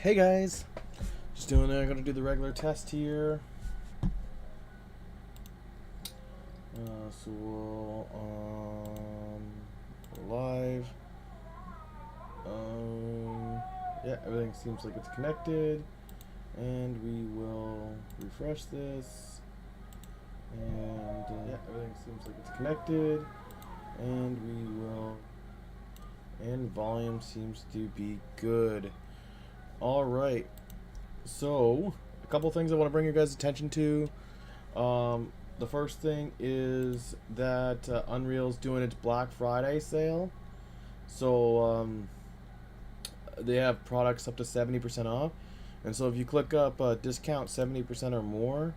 Hey guys, just doing I'm gonna do the regular test here. So we'll live. Yeah, everything seems like it's connected, and we will refresh this. And yeah, everything seems like it's connected, and we will. And volume seems to be good. All right. So, a couple things I want to bring your guys' attention to. The first thing is that Unreal's doing its Black Friday sale. So, they have products up to 70% off. And so, if you click up discount 70% or more,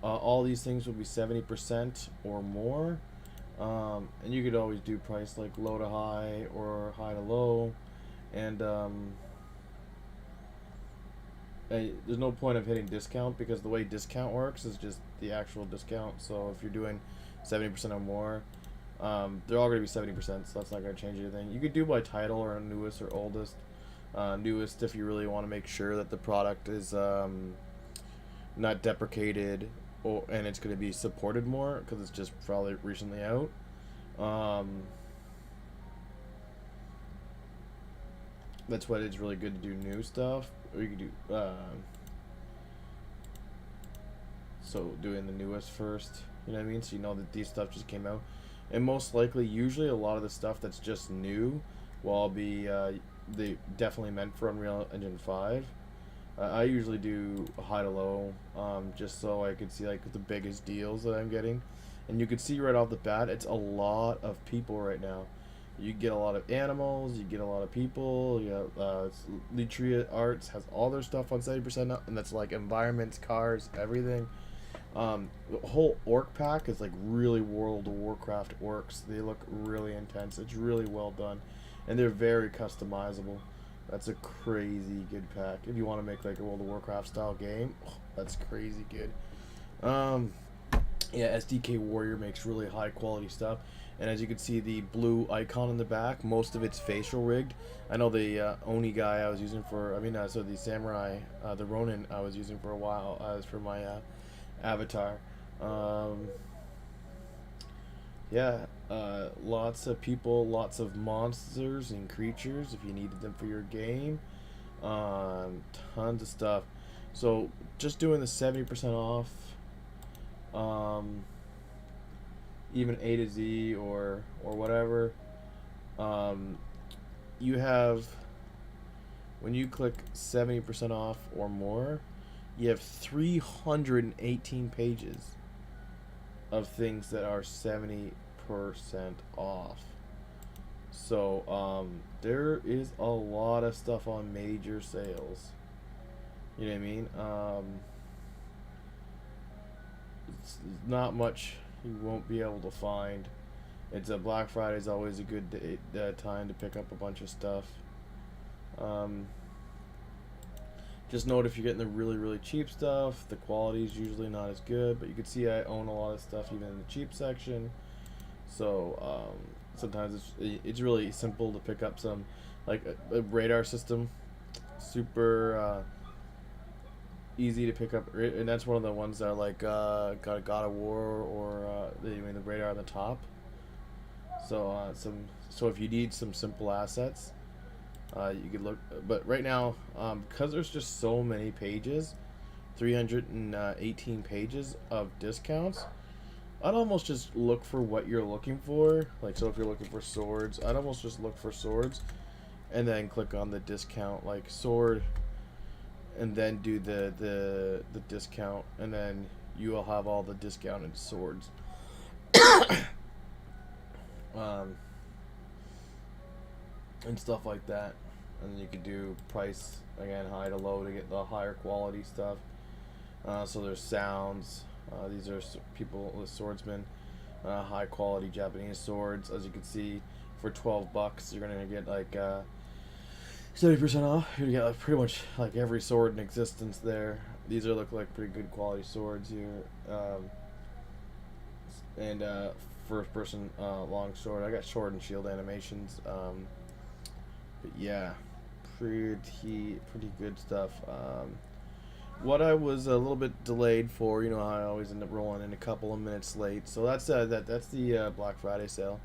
all these things will be 70% or more. And you could always do price like low to high or high to low. And, there's no point of hitting discount because the way discount works is just the actual discount. So if you're doing 70% or more, they're all going to be 70%, so that's not going to change anything. You could do by title or newest or oldest. Newest if you really want to make sure that the product is not deprecated and it's going to be supported more because it's just probably recently out. That's why it's really good to do new stuff. Or you could do so doing the newest first. You know what I mean? So you know that these stuff just came out, and most likely, usually a lot of the stuff that's just new will all be they definitely meant for Unreal Engine 5. I usually do high to low, just so I could see like the biggest deals that I'm getting, and you could see right off the bat, it's a lot of people right now. You get a lot of animals, you get a lot of people. You got Litria Arts has all their stuff on 70% up, and that's like environments, cars, everything. The whole orc pack is like really World of Warcraft orcs. They look really intense. It's really well done, and they're very customizable. That's a crazy good pack. If you want to make like a World of Warcraft style game, that's crazy good. Yeah, SDK Warrior makes really high quality stuff. And as you can see, the blue icon in the back, most of it's facial rigged. I know the Oni guy I was using for, so the Samurai, the Ronin I was using for a while as for my avatar. Yeah, lots of people, lots of monsters and creatures if you needed them for your game. Tons of stuff. So just doing the 70% off. Even A to Z or whatever, you have, when you click 70% off or more, you have 318 pages of things that are 70% off. So there is a lot of stuff on major sales. You know what I mean? It's not much you won't be able to find. It's a Black Friday is always a good time to pick up a bunch of stuff. Just note if you're getting the really cheap stuff, the quality is usually not as good. But you can see I own a lot of stuff even in the cheap section. So sometimes it's really simple to pick up some, like a radar system, super easy to pick up, and that's one of the ones that are like got a God of War or the radar on the top. So so if you need some simple assets, you could look. But right now, because there's just so many pages, 318 pages of discounts, I'd almost just look for what you're looking for. Like, so if you're looking for swords, I'd almost just look for swords, and then click on the discount like sword, and then do the discount, and then you will have all the discounted swords. And stuff like that. And then you could do price again, high to low, to get the higher quality stuff. So there's sounds. These are people with swordsmen, high quality Japanese swords. As you can see, for $12, you're gonna get like 70% off. You're gonna get like pretty much like every sword in existence there. These are look like pretty good quality swords here. And first person long sword. I got sword and shield animations. But yeah, pretty good stuff. What I was a little bit delayed for, you know, I always end up rolling in a couple of minutes late. So that's the Black Friday sale.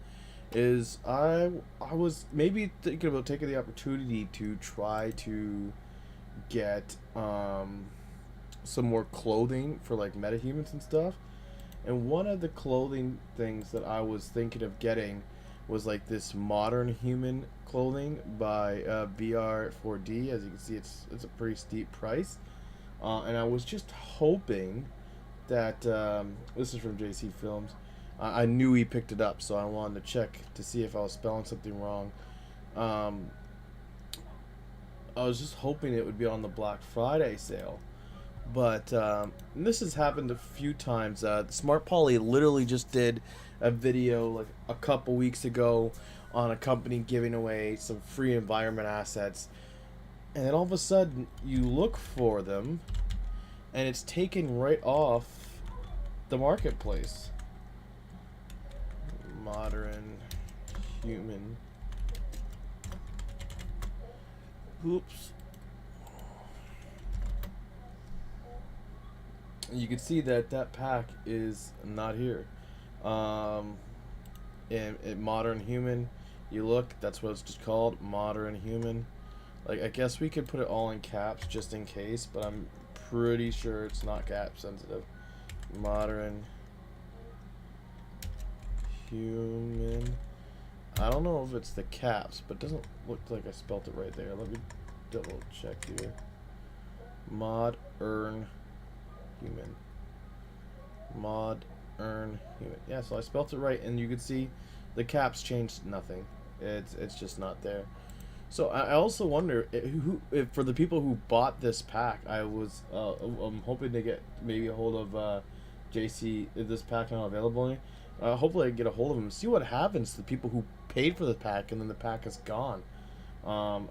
Is I was maybe thinking about taking the opportunity to try to get some more clothing for like metahumans and stuff. And one of the clothing things that I was thinking of getting was like this modern human clothing by VR4D. As you can see, it's a pretty steep price, and I was just hoping that this is from JC Films. I knew he picked it up, so I wanted to check to see if I was spelling something wrong. Um, I was just hoping it would be on the Black Friday sale. But this has happened a few times. Smart Poly literally just did a video like a couple weeks ago on a company giving away some free environment assets. And then all of a sudden, you look for them, and it's taken right off the marketplace. Modern human. Oops. You can see that that pack is not here. In modern human, you look, that's what it's just called, modern human. Like, I guess we could put it all in caps just in case, but I'm pretty sure it's not cap sensitive. Modern human. I don't know if it's the caps, but it doesn't look like I spelt it right there. Let me double check here. Modern human. Modern human. Yeah, so I spelt it right, and you can see the caps changed nothing. It's just not there. So I also wonder if for the people who bought this pack, I'm hoping to get maybe a hold of JC. Is this pack not available any? Hopefully I can get a hold of them. See what happens to the people who paid for the pack and then the pack is gone.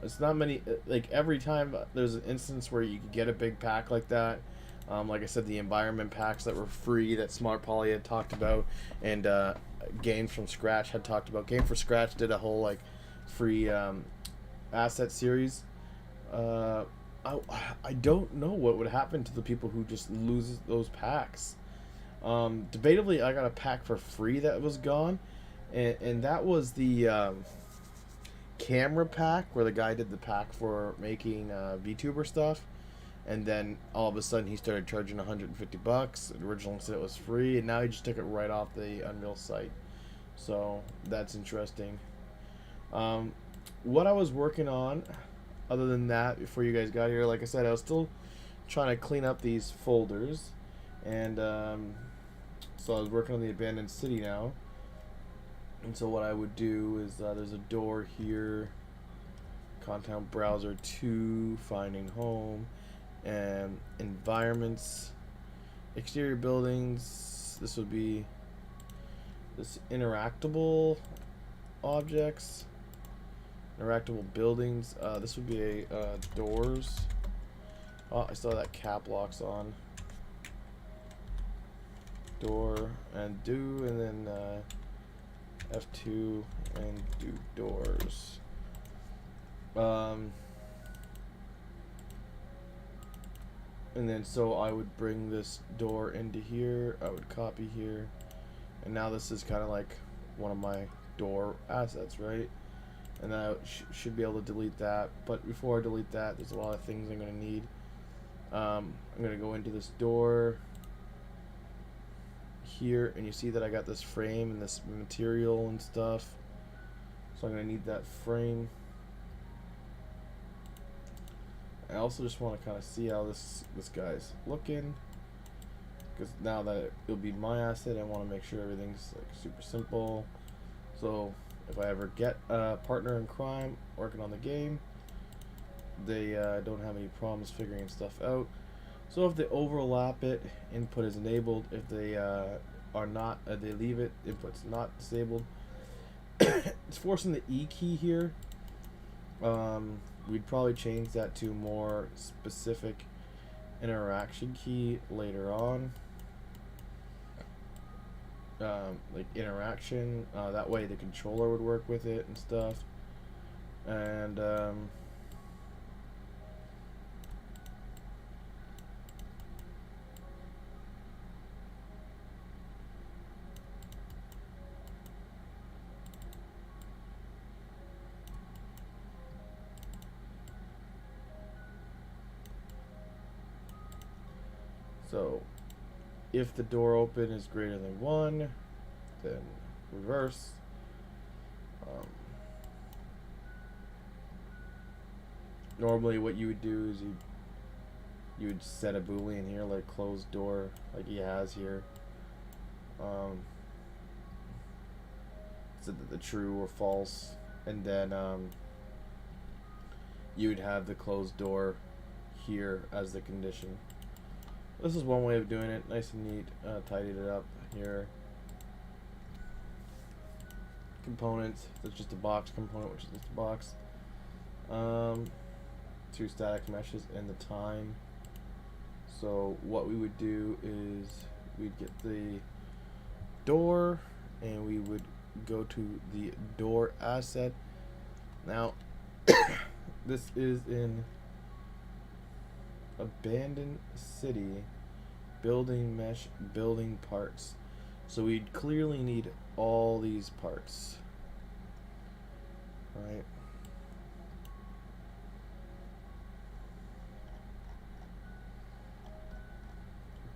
It's not many. Like every time there's an instance where you could get a big pack like that. Like I said, the environment packs that were free that Smart Poly had talked about, and Games from Scratch had talked about. Game for Scratch did a whole like free asset series. I don't know what would happen to the people who just lose those packs. Debatably, I got a pack for free that was gone, and that was the camera pack where the guy did the pack for making VTuber stuff. And then all of a sudden he started charging $150. It originally said it was free, and now he just took it right off the Unreal site. So that's interesting. What I was working on, other than that, before you guys got here, like I said, I was still trying to clean up these folders, and so I was working on the abandoned city now. And so what I would do is there's a door here, content browser 2, finding home. And environments, exterior buildings. This would be this interactable objects, interactable buildings. This would be a doors. Oh, I still have that cap locks on. Door and do, and then F2 and do doors. And then so I would bring this door into here, I would copy here, and now this is kind of like one of my door assets, right? And I should be able to delete that, but before I delete that, there's a lot of things I'm going to need. I'm going to go into this door here, and you see that I got this frame and this material and stuff, so I'm going to need that frame. I also just want to kind of see how this guy's looking, because now that it'll be my asset, I want to make sure everything's like super simple. So if I ever get a partner in crime working on the game, they don't have any problems figuring stuff out. So if they overlap it, input is enabled. If they are not, they leave it, input's not disabled. It's forcing the E key here. We'd probably change that to more specific interaction key later on. Like interaction, that way the controller would work with it and stuff. And So if the door open is greater than 1, then reverse. Normally what you would do is you would set a boolean here, like closed door, like he has here. So that the true or false, and then you would have the closed door here as the condition. This is one way of doing it, nice and neat. Tidied it up here. Components, that's just a box component, which is just a box. 2 static meshes and the time. So what we would do is we'd get the door and we would go to the door asset. Now this is in abandoned city, building mesh, building parts. So we'd clearly need all these parts, right?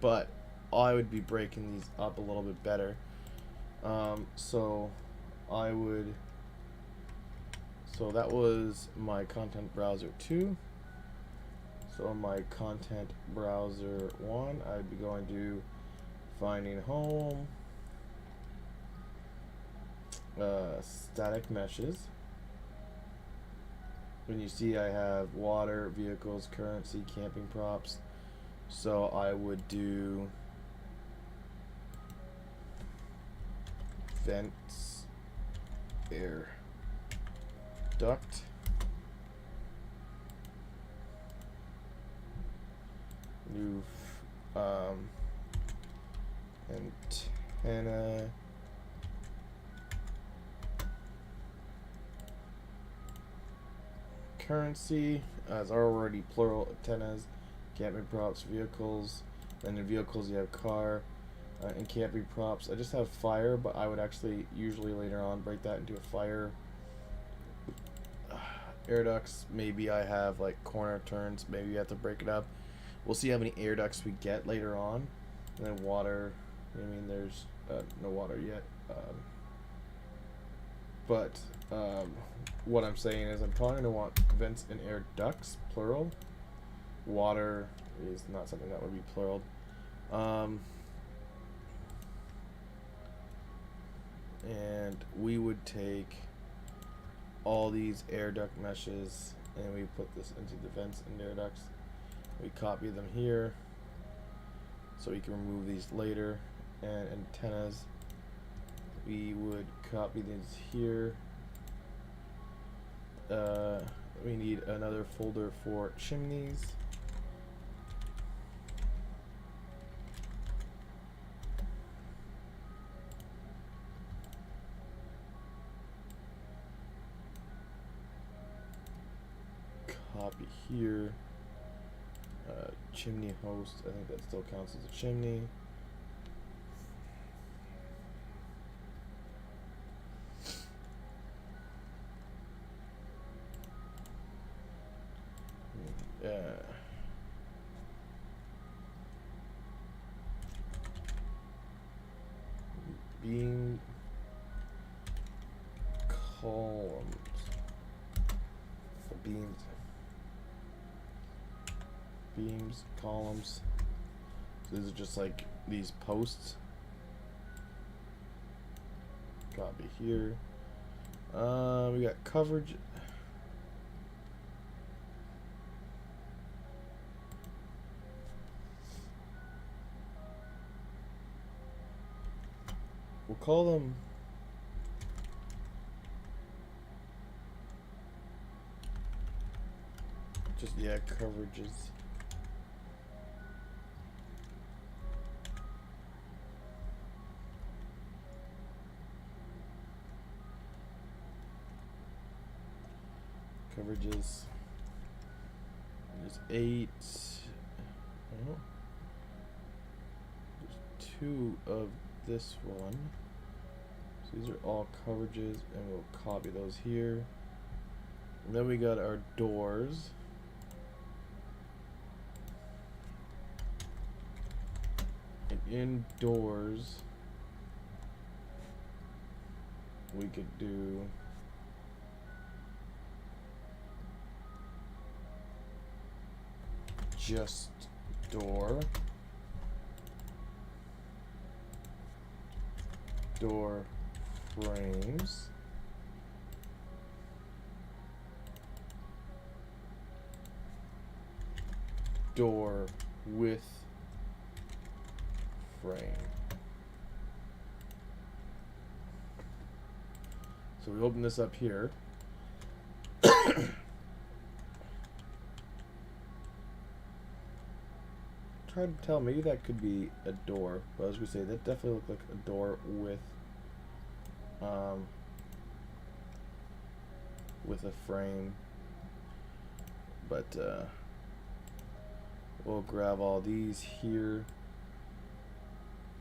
But I would be breaking these up a little bit better. So that was my content browser 2. So my content browser 1, I'd be going to finding home, static meshes. When you see I have water, vehicles, currency, camping props. So I would do vents, air duct, new antenna, currency, as already plural antennas, camping props, vehicles, and in vehicles you have car, and camping props. I just have fire, but I would actually usually later on break that into a fire. Air ducts, maybe I have like corner turns, maybe you have to break it up. We'll see how many air ducts we get later on. And then water, I mean there's no water yet. But what I'm saying is I'm probably going to want vents and air ducts, plural. Water is not something that would be plural. And we would take all these air duct meshes and we put this into the vents and air ducts. We copy them here so we can remove these later. And antennas, we would copy these here. We need another folder for chimneys. Copy here. Chimney host, I think that still counts as a chimney. Beam columns. Beams, columns. So these are just like these posts. Copy here. We got coverage. We'll call them just, yeah, coverages. Coverages. There's 8. Oh. There's 2 of this one. So these are all coverages, and we'll copy those here. And then we got our doors. And indoors, we could do just door, door frames, door with frame. So we open this up here. Trying to tell, maybe that could be a door, but I was gonna say that definitely looked like a door with a frame. But we'll grab all these here,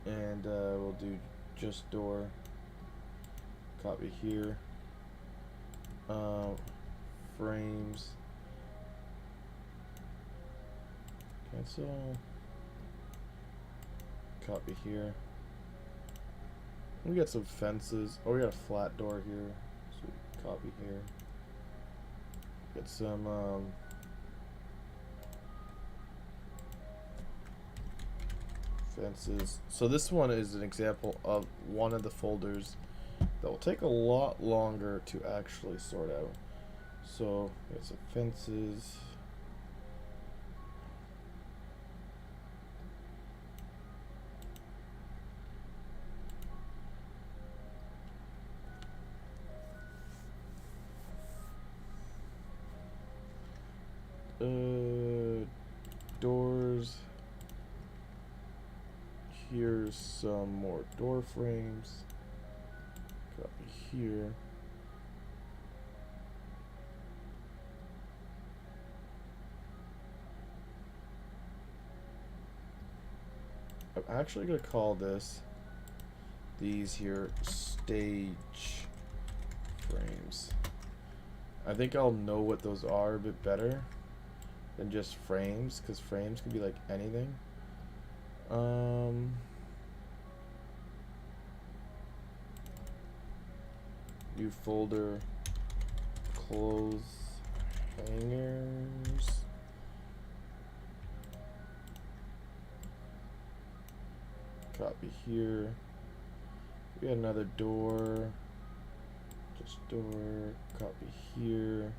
and we'll do just door. Copy here. Frames. Cancel. Copy here. We got some fences. Oh, we got a flat door here. So we copy here. Get some fences. So this one is an example of one of the folders that will take a lot longer to actually sort out. So we got some fences. Doors. Here's some more door frames. Copy here. I'm actually gonna call these here stage frames. I think I'll know what those are a bit better than just frames, because frames can be like anything. New folder, clothes hangers. Copy here. We got another door. Just door. Copy here.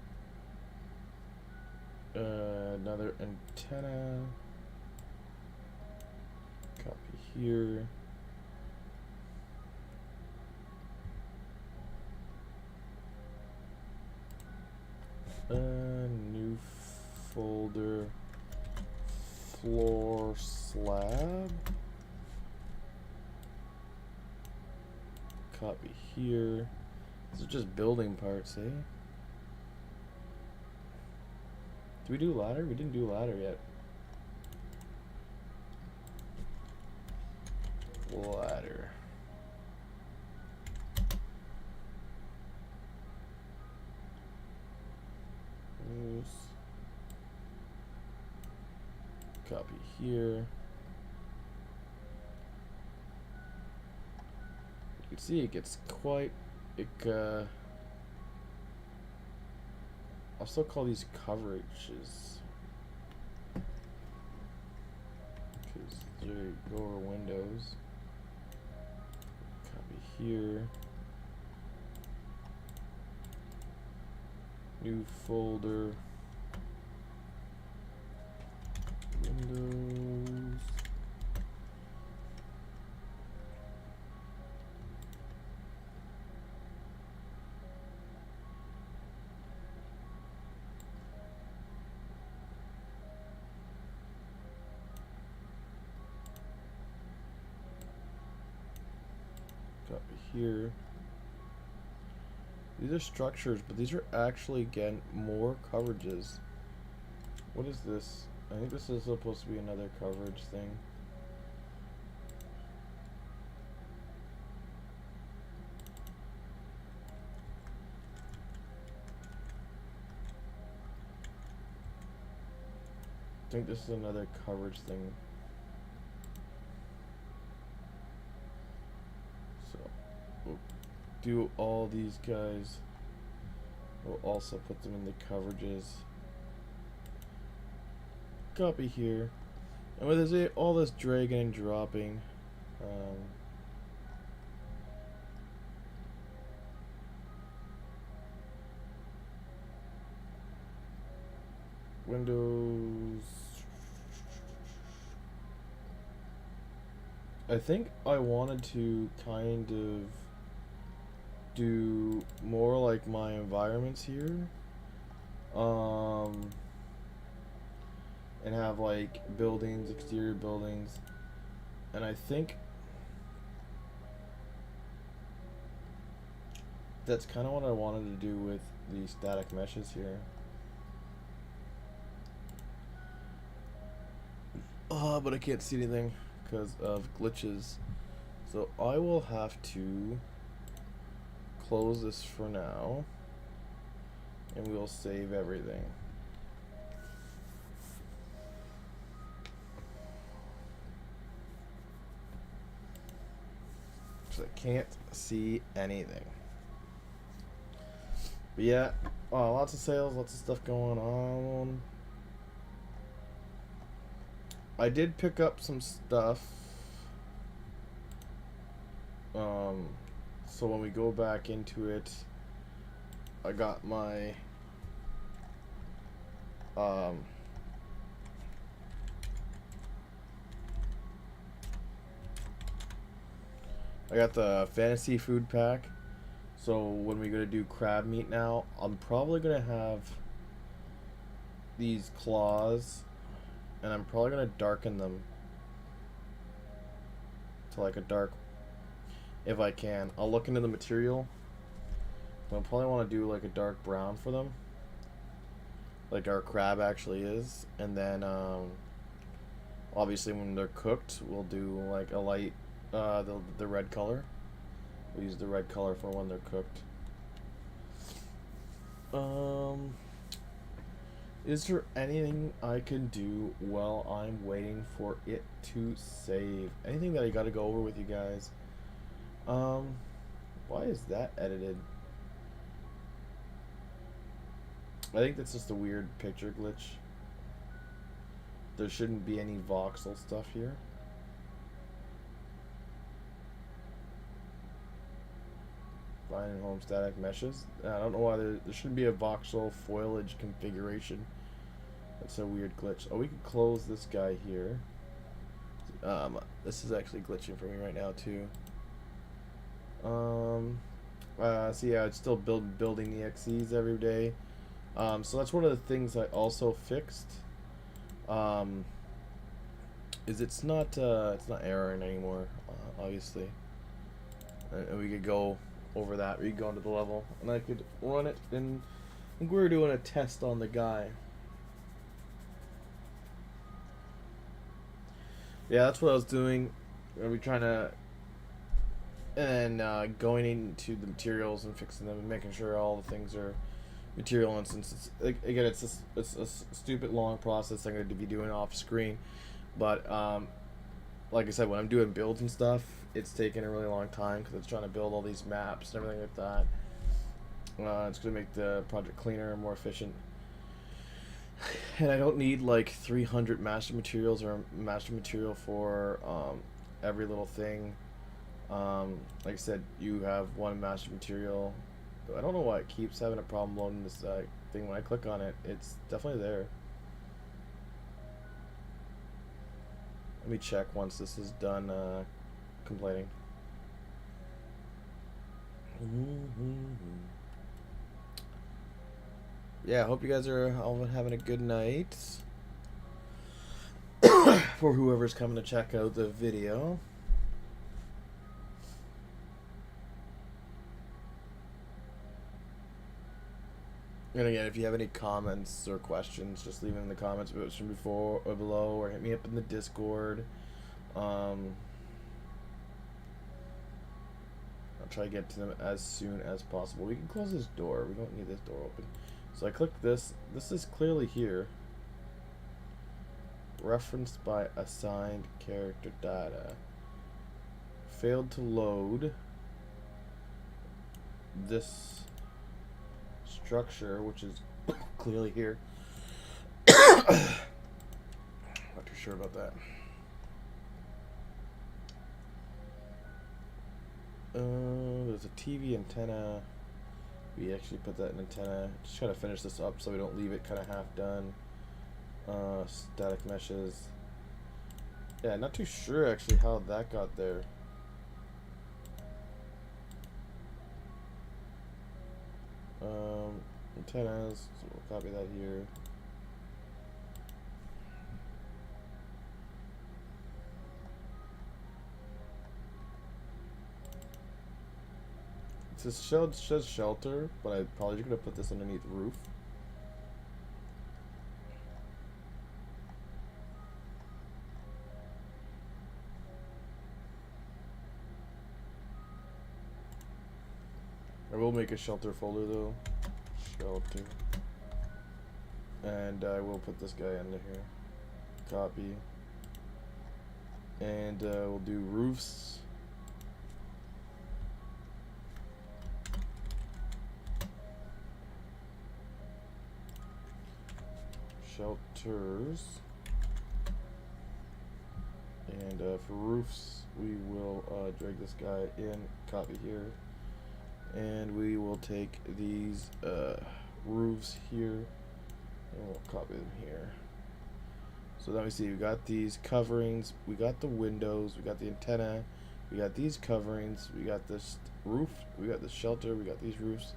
Another antenna. Copy here. New folder. Floor slab. Copy here. These are just building parts, eh? Did we do ladder? We didn't do ladder yet. Ladder. Copy here. You can see it gets quite. I'll still call these coverages, because they're lower windows. Copy here. New folder. Windows. Copy here. These are structures, but these are actually, again, more coverages. What is this? I think this is supposed to be another coverage thing. I think this is another coverage thing. do all these guys. We'll also put them in the coverages. Copy here. And with this, all this dragging and dropping, Windows. I think I wanted to kind of do more like my environments here. And have like buildings, exterior buildings. And I think that's kind of what I wanted to do with the static meshes here. But I can't see anything because of glitches. So I will have to close this for now. And we'll save everything. So I can't see anything. But yeah, lots of sales, lots of stuff going on. I did pick up some stuff. So when we go back into it, I got my I got the fantasy food pack. So when we go to do crab meat now, I'm probably gonna have these claws, and I'm probably gonna darken them to like a dark, if I can. I'll look into the material. I'll probably want to do like a dark brown for them, like our crab actually is, and then obviously when they're cooked, we'll do like a light the red color. We'll use the red color for when they're cooked. Is there anything I can do while I'm waiting for it to save? Anything that I gotta go over with you guys? Why is that edited? I think that's just a weird picture glitch. There shouldn't be any voxel stuff here. Fine and home static meshes. I don't know why there should be a voxel foliage configuration. That's a weird glitch. Oh, we can close this guy here. This is actually glitching for me right now too. So yeah, it's still building the XEs every day. So that's one of the things I also fixed. Is it's not erroring anymore, obviously. And we could go over that. We could go into the level, and I could run it. And I think we were doing a test on the guy. Yeah, that's what I was doing. We're trying to, and going into the materials and fixing them and making sure all the things are material instances. Again, it's a stupid long process I'm going to be doing off screen, but like I said, when I'm doing builds and stuff, it's taking a really long time because it's trying to build all these maps and everything like that. It's going to make the project cleaner and more efficient. And I don't need like 300 master materials or master material for every little thing. Like I said, you have one master material. I don't know why it keeps having a problem loading this thing. When I click on it, it's definitely there. Let me check once this is done complaining. Yeah, I hope you guys are all having a good night. For whoever's coming to check out the video. And again, if you have any comments or questions, just leave them in the comments section before or below, or hit me up in the Discord. I'll try to get to them as soon as possible. We can close this door. We don't need this door open. So I click this. This is clearly here. Referenced by assigned character data. Failed to load. this structure, which is clearly here. Not too sure about that. There's a TV antenna. We actually put that in antenna. Just trying to finish this up so we don't leave it kind of half done. Static meshes. Yeah, not too sure actually how that got there. Antennas, so we'll copy that here. It says shelter, but I'm probably just gonna put this underneath roof. I will make a shelter folder though. Shelter. And I will put this guy under here. Copy. And we'll do roofs. Shelters. And for roofs, we will drag this guy in, copy here. And we will take these roofs here and we'll copy them here. So let me see, we got these coverings, we got the windows, we got the antenna, we got these coverings, we got this roof, we got the shelter, we got these roofs,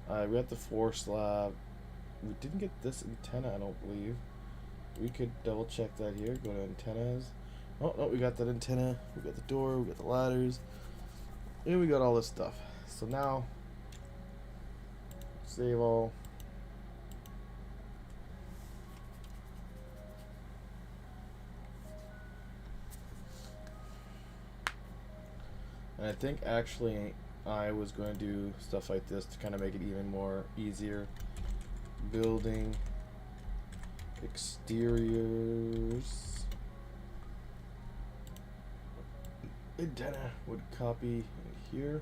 we got the floor slab. We didn't get this antenna, I don't believe. We could double check that here, go to antennas. Oh no, we got that antenna, we got the door, we got the ladders, and we got all this stuff. So now, save all. And I think actually I was going to do stuff like this to kind of make it even more easier. Building exteriors. Antenna would copy here.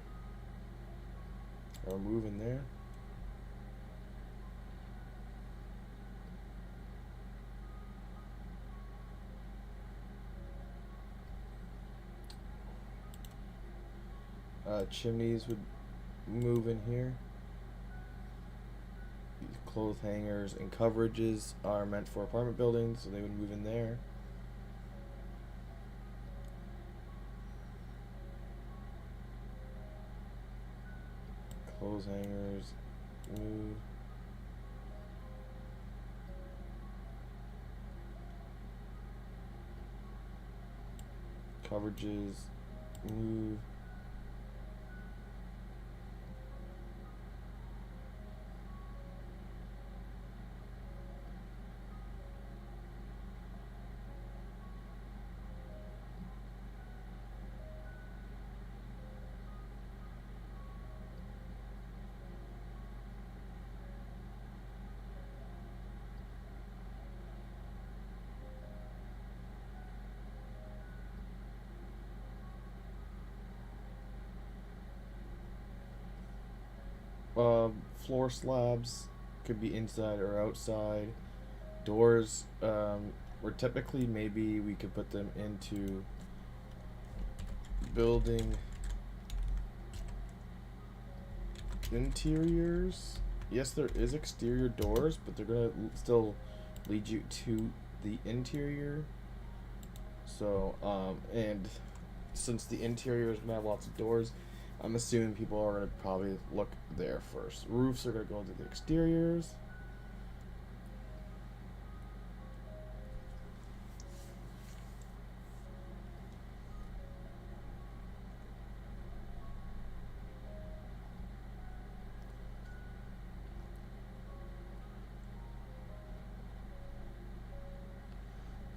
Or move in there. Chimneys would move in here. These clothes hangers and coverages are meant for apartment buildings, so they would move in there. Clothes hangers, move. Coverages, move. Floor slabs could be inside or outside. Doors, or typically maybe we could put them into building interiors. Yes, there is exterior doors, but they're gonna still lead you to the interior. So, and since the interior is gonna have lots of doors, I'm assuming people are going to probably look there first. Roofs are going to go into the exteriors.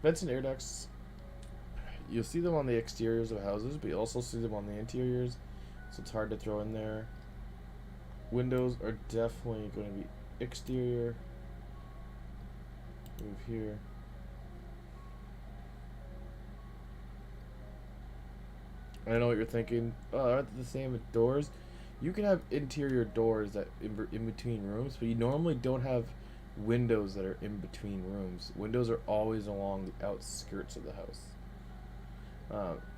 Vents and air ducts, you'll see them on the exteriors of houses, but you also see them on the interiors. So it's hard to throw in there. Windows are definitely going to be exterior. Move here. I know what you're thinking. Oh, aren't they the same with doors? You can have interior doors that in between rooms, but you normally don't have windows that are in between rooms. Windows are always along the outskirts of the house.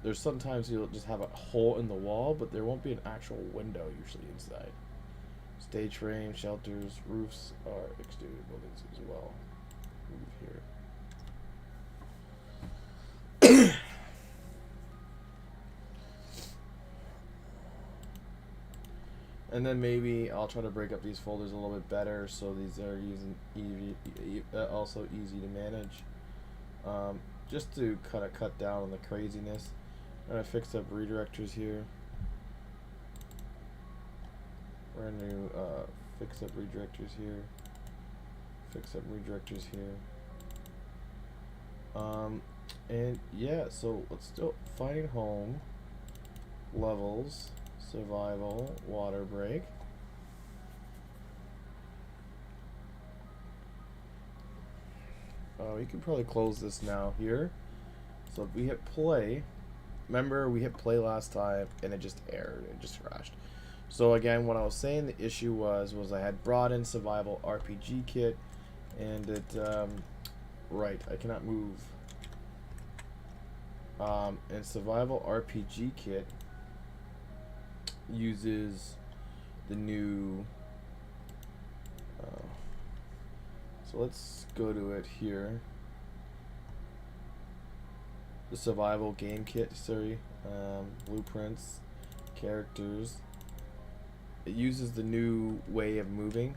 There's sometimes you'll just have a hole in the wall, but there won't be an actual window usually inside. Stage frame, shelters, roofs are exterior buildings as well. Move here. And then maybe I'll try to break up these folders a little bit better so these are also easy to manage. Just to kind of cut down on the craziness. I'm going to fix up redirectors here. We're going to fix up redirectors here. Fix up redirectors here. And yeah, so let's do finding home, levels, survival, water break. We can probably close this now here. So if we hit play, remember we hit play last time and it just errored, it just crashed. So again, what I was saying the issue was I had brought in survival RPG kit and it, right, I cannot move. And survival RPG kit uses the new, so let's go to it here. The survival game kit, sorry, blueprints, characters. It uses the new way of moving,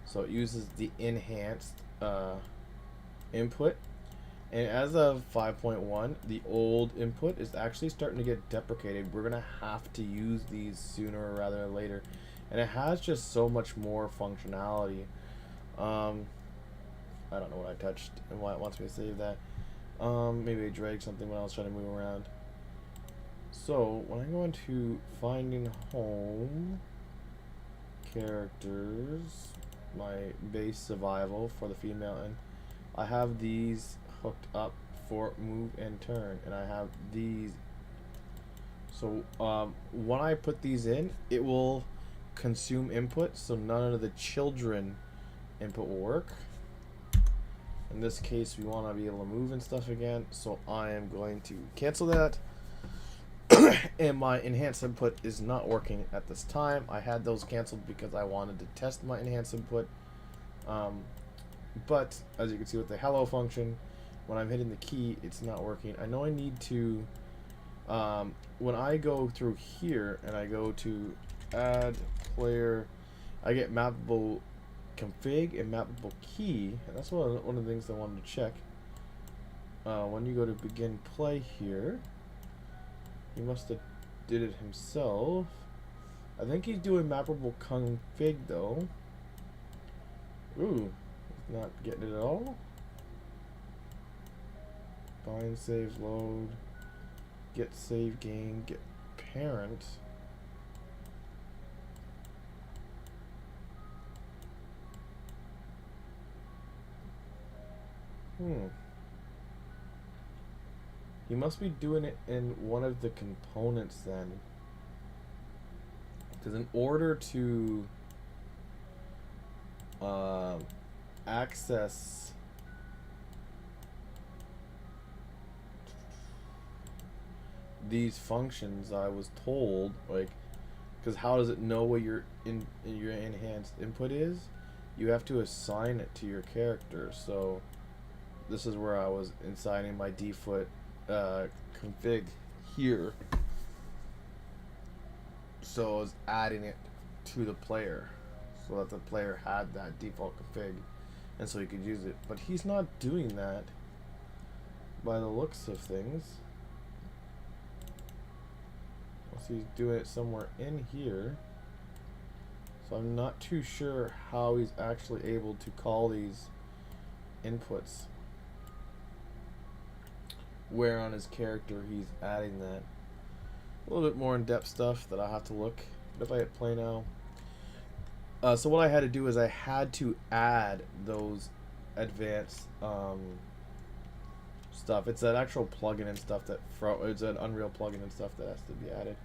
so it uses the enhanced input. And as of 5.1, the old input is actually starting to get deprecated. We're gonna have to use these sooner rather than later, and it has just so much more functionality. I don't know what I touched and why it wants me to save that. Maybe I dragged something when I was trying to move around. So when I go into finding home, characters, my base survival for the female, and I have these hooked up for move and turn, and I have these. So when I put these in, it will consume input, so none of the children input will work. In this case, we want to be able to move and stuff again, so I am going to cancel that. And my enhanced input is not working at this time. I had those canceled because I wanted to test my enhanced input. But as you can see with the hello function, when I'm hitting the key, it's not working. I know I need to, when I go through here and I go to add player, I get mappable config and mappable key, and that's one of the things I wanted to check. When you go to begin play here, he must have did it himself. I think he's doing mappable config though. Ooh, not getting it at all. Bind, save, load, get save game, get parent. He must be doing it in one of the components then. Because in order to access these functions, I was told, like, because how does it know what your enhanced input is? You have to assign it to your character. So this is where I was assigning my default config here. So I was adding it to the player so that the player had that default config and so he could use it. But he's not doing that by the looks of things. So he's doing it somewhere in here. So I'm not too sure how he's actually able to call these inputs. Where on his character he's adding that. A little bit more in-depth stuff that I'll have to look. But if I hit play now. So what I had to do is I had to add those advanced stuff. It's an actual plugin and stuff that it's an Unreal plugin and stuff that has to be added.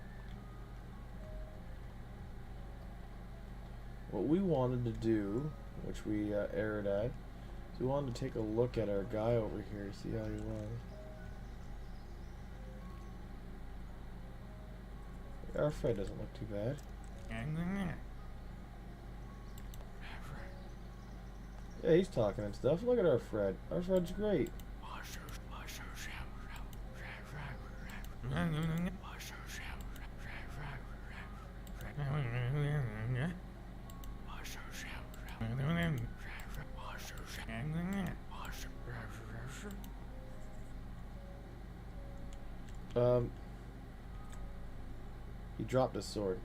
what we wanted to do, which we erred at, is we wanted to take a look at our guy over here, see how he was. Our Fred doesn't look too bad. Yeah, he's talking and stuff. Look at our Fred. Our Fred's great. He dropped his sword.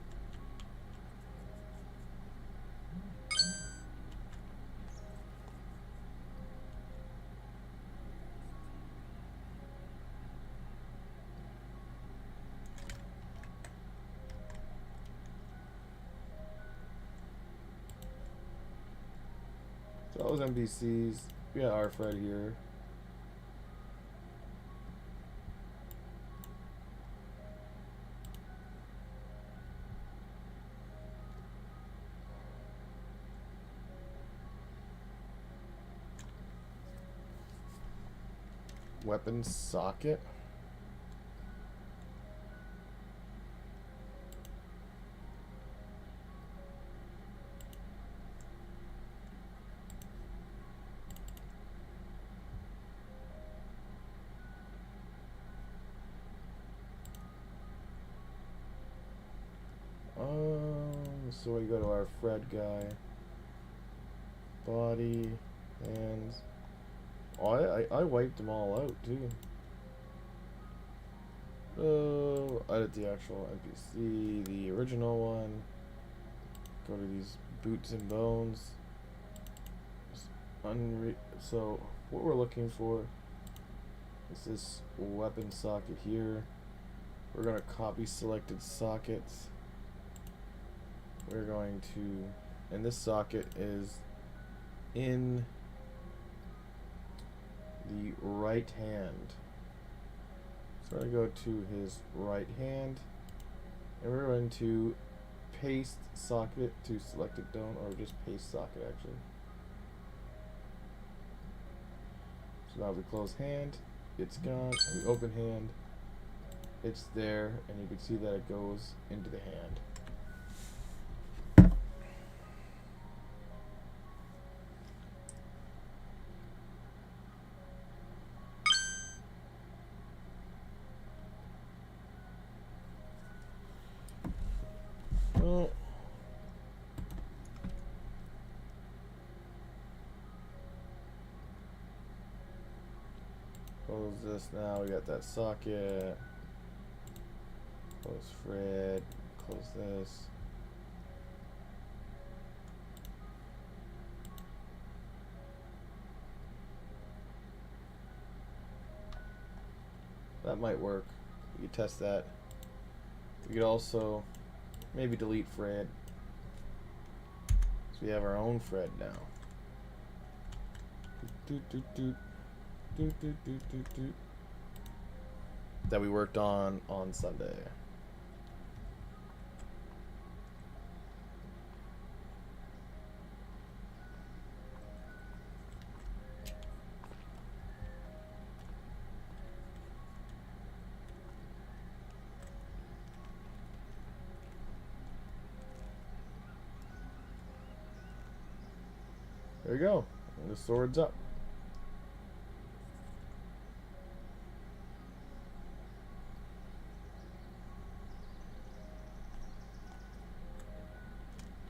So that was NPCs. We got our Fred here. Weapon socket. So we go to our Fred guy. Body, hands. Oh, I wiped them all out too. Edit the actual NPC, the original one. Go to these boots and bones. So what we're looking for is this weapon socket here. We're gonna copy selected sockets. We're going to, and this socket is in the right hand. So I go to his right hand, and we're going to paste socket to selected don't, or just paste socket actually. So now we close hand, it's gone. We open hand, it's there, and you can see that it goes into the hand. Well, close this now. We got that socket. Close Fred. Close this. That might work. We could test that. We could also maybe delete Fred. So we have our own Fred now. That we worked on Sunday. There you go. And the sword's up.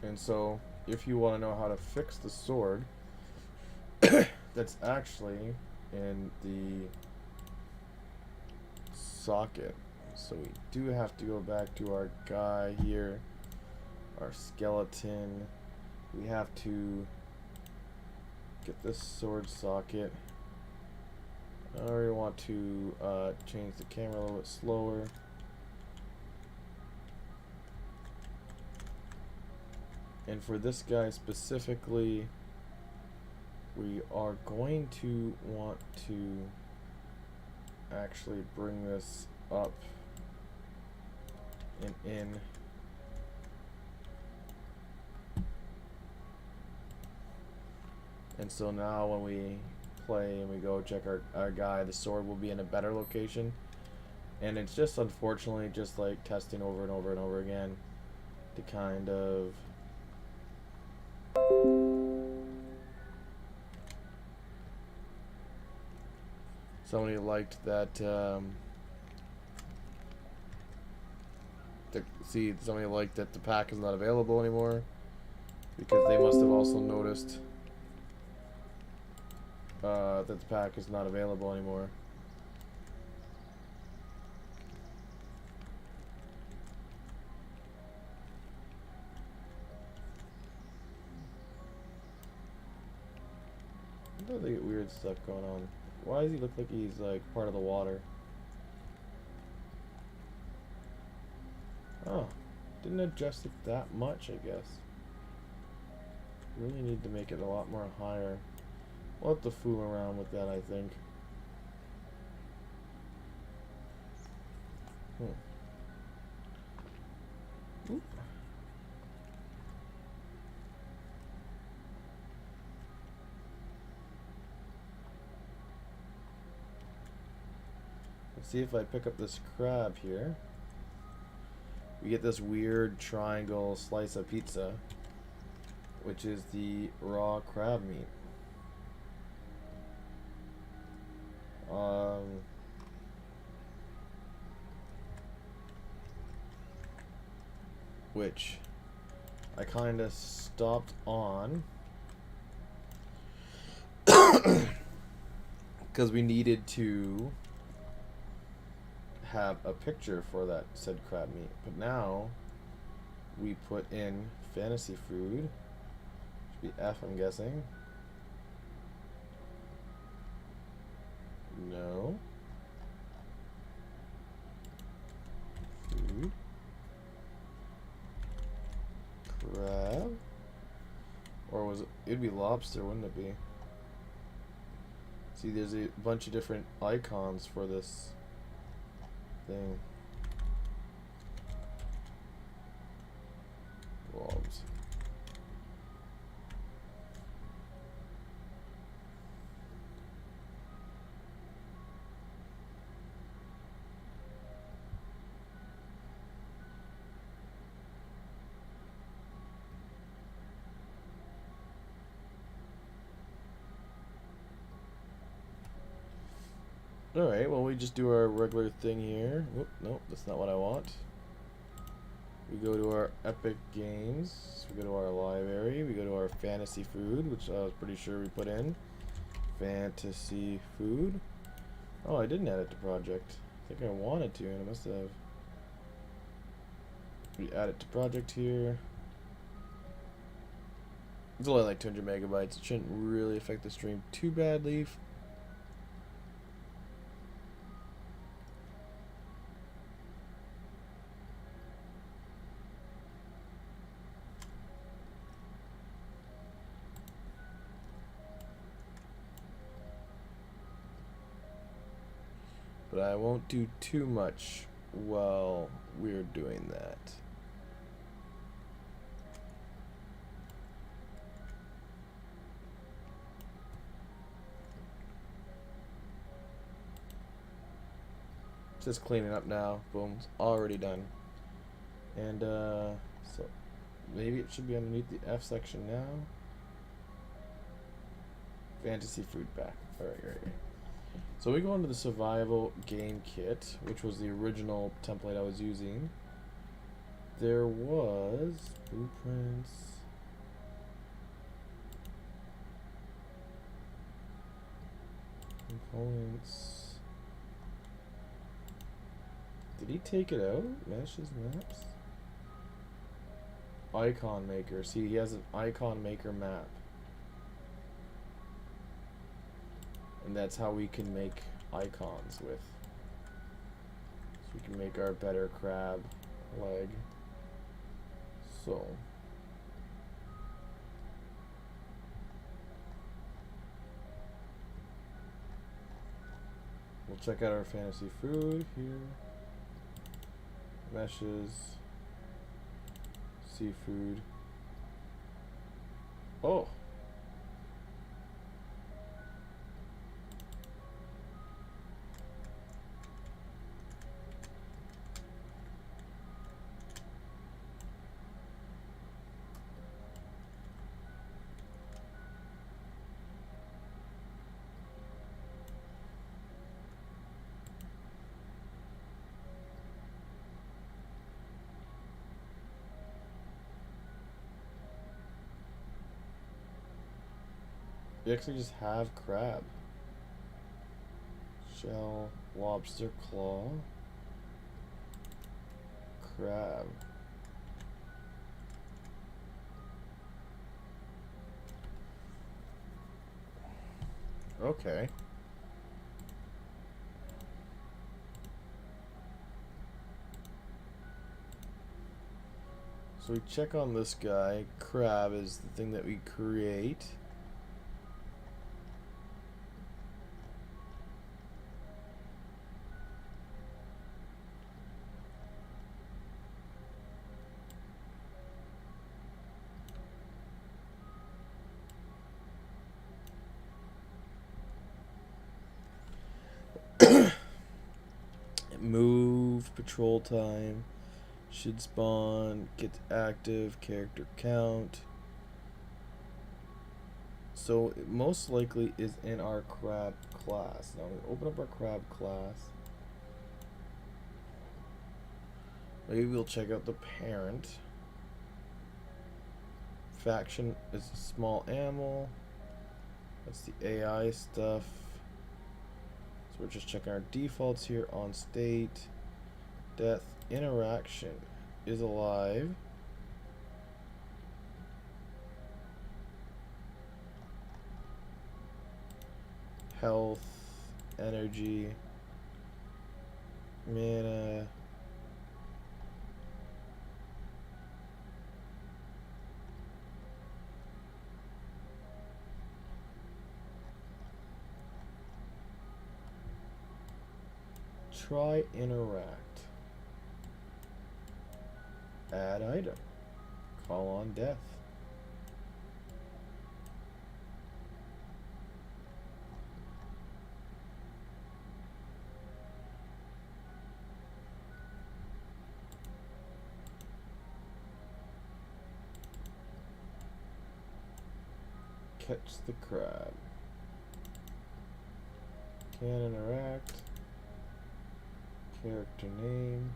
And so, if you want to know how to fix the sword, that's actually in the socket. So we do have to go back to our guy here, our skeleton. We have to get this sword socket. I already want to change the camera a little bit slower. And for this guy specifically, we are going to want to actually bring this up and in And so now when we play and we go check our guy, the sword will be in a better location. And it's just unfortunately just like testing over and over and over again to kind of somebody liked that somebody liked that the pack is not available anymore, because they must have also noticed that the pack is not available anymore. They get weird stuff going on. Why does he look like he's like part of the water? Oh, didn't adjust it that much, I guess. Really need to make it a lot more higher. We'll have to fool around with that, I think. Oop. Let's see if I pick up this crab here. We get this weird triangle slice of pizza, which is the raw crab meat. Which I kind of stopped on because we needed to have a picture for that said crab meat. But now we put in fantasy food. Should be F, I'm guessing. No. Food. Crab. Or was it? It'd be lobster, wouldn't it be? See, there's a bunch of different icons for this thing. Lobs. Alright, well, we just do our regular thing here. Oop, nope, that's not what I want. We go to our epic games. We go to our library. We go to our fantasy food, which I was pretty sure we put in. Fantasy food. Oh, I didn't add it to project. I think I wanted to, and I must have. We add it to project here. It's only like 200 megabytes. It shouldn't really affect the stream too badly. But I won't do too much while we're doing that. Just cleaning up now. Boom, it's already done. And so maybe it should be underneath the F section now. Fantasy food back. Alright, right. So we go into the survival game kit, which was the original template I was using. There was blueprints. Components. Did he take it out? Meshes, maps? Icon maker. See, he has an icon maker map. And that's how we can make icons with. So we can make our better crab leg. So. We'll check out our fantasy food here. Meshes. Seafood. Oh. You actually just have crab. Shell, lobster claw, crab. Okay. So we check on this guy. Crab is the thing that we create. Move, patrol time, should spawn, get active, character count. So it most likely is in our crab class. Now we open up our crab class. Maybe we'll check out the parent. Faction is a small animal. That's the AI stuff. So we're just checking our defaults here on state. Death, interaction is alive. Health, energy, mana. Try interact. Add item. Call on death. Catch the crab. Can interact. Character name.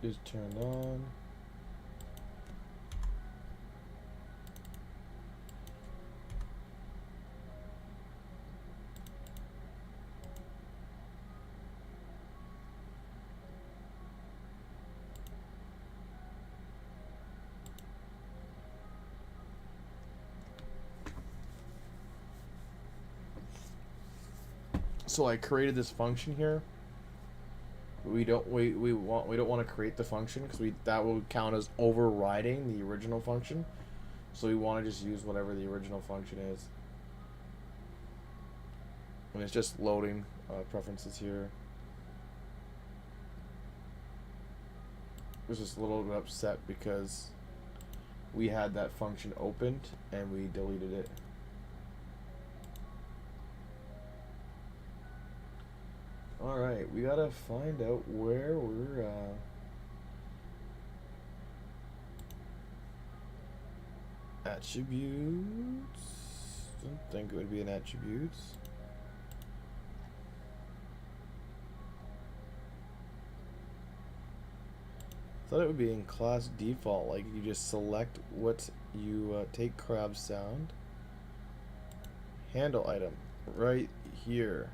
Is turned on. So I created this function here. We don't want to create the function because that will count as overriding the original function. So we want to just use whatever the original function is. And it's just loading preferences here. I was just a little bit upset because we had that function opened and we deleted it. Alright, we gotta find out where we're attributes. Don't think it would be an attributes. Thought it would be in class default, like you just select what you take crab sound. Handle item right here.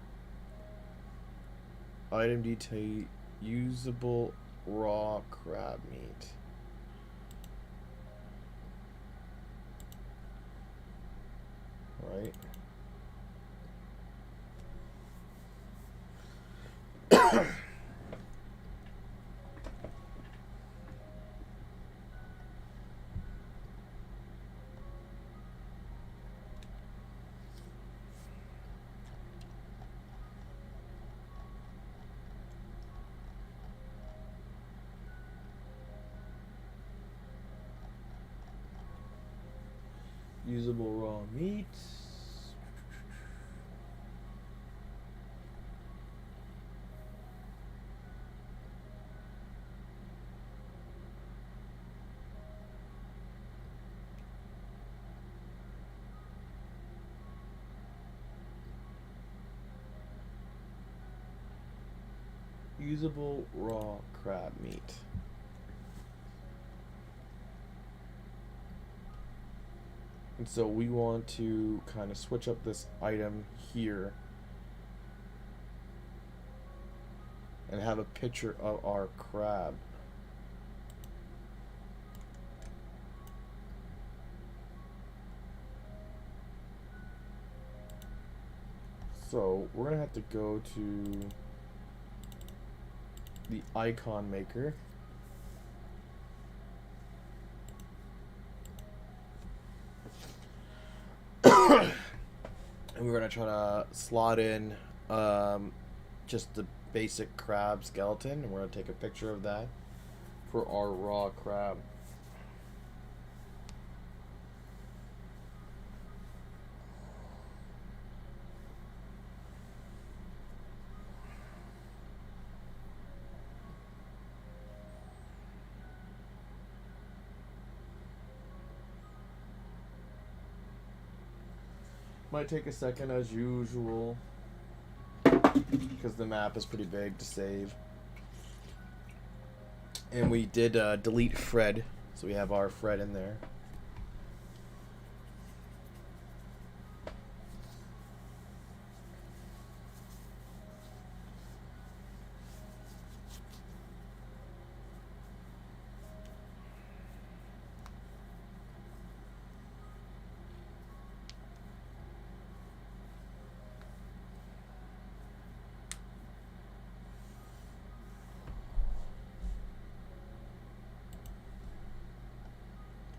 Item detail, usable raw crab meat. Right. Usable raw meat. Usable raw crab meat. And so we want to kind of switch up this item here and have a picture of our crab. So we're gonna have to go to the icon maker. And we're gonna try to slot in just the basic crab skeleton, and we're gonna take a picture of that for our raw crab. Might take a second as usual because the map is pretty big to save. And we did delete Fred, so we have our Fred in there.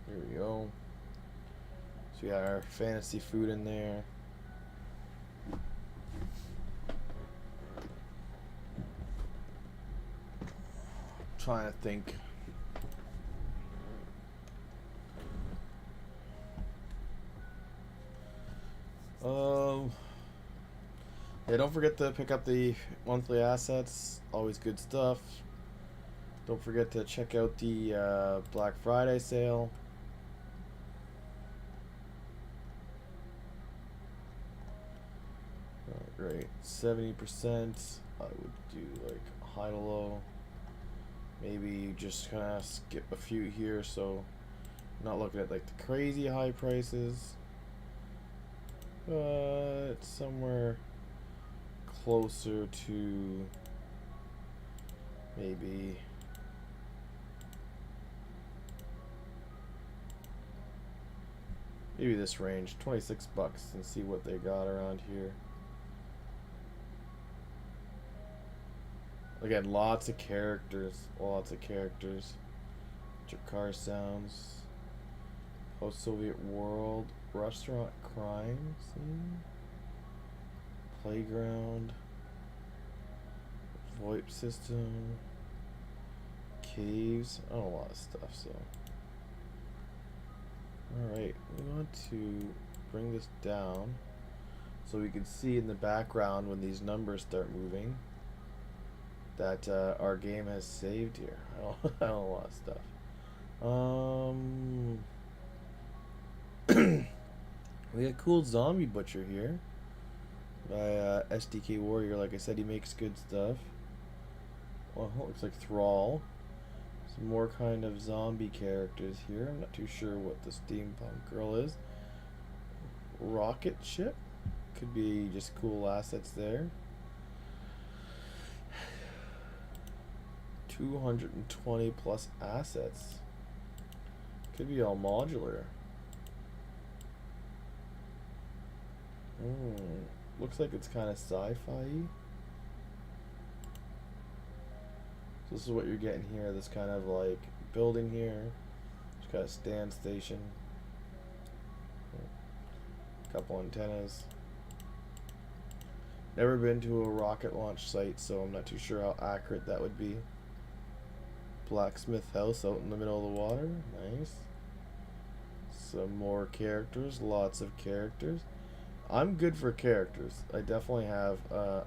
Here we go. So we got our fantasy food in there. Trying to think. Yeah, don't forget to pick up the monthly assets. Always good stuff. Don't forget to check out the Black Friday sale. Great, 70%. I would do like high to low. Maybe just kind of skip a few here, so not looking at like the crazy high prices, but somewhere closer to maybe this range, $26, and see what they got around here. Again, lots of characters. Car sounds. Post-Soviet world. Restaurant crime scene. Playground. VoIP system. Caves. Oh, a lot of stuff, so. Alright, we want to bring this down so we can see in the background when these numbers start moving that our game has saved here. I don't know, a lot of stuff. We got a cool zombie butcher here by SDK Warrior. Like I said, he makes good stuff. Well, it looks like Thrall. Some more kind of zombie characters here. I'm not too sure what the steampunk girl is. Rocket ship. Could be just cool assets there. 220 plus assets. Could be all modular. Looks like it's kind of sci-fi-y. So this is what you're getting here. This kind of like building here. Just got a stand station. A couple antennas. Never been to a rocket launch site, so I'm not too sure how accurate that would be. Blacksmith house out in the middle of the water. Nice. Some more characters. Lots of characters. I'm good for characters. I definitely have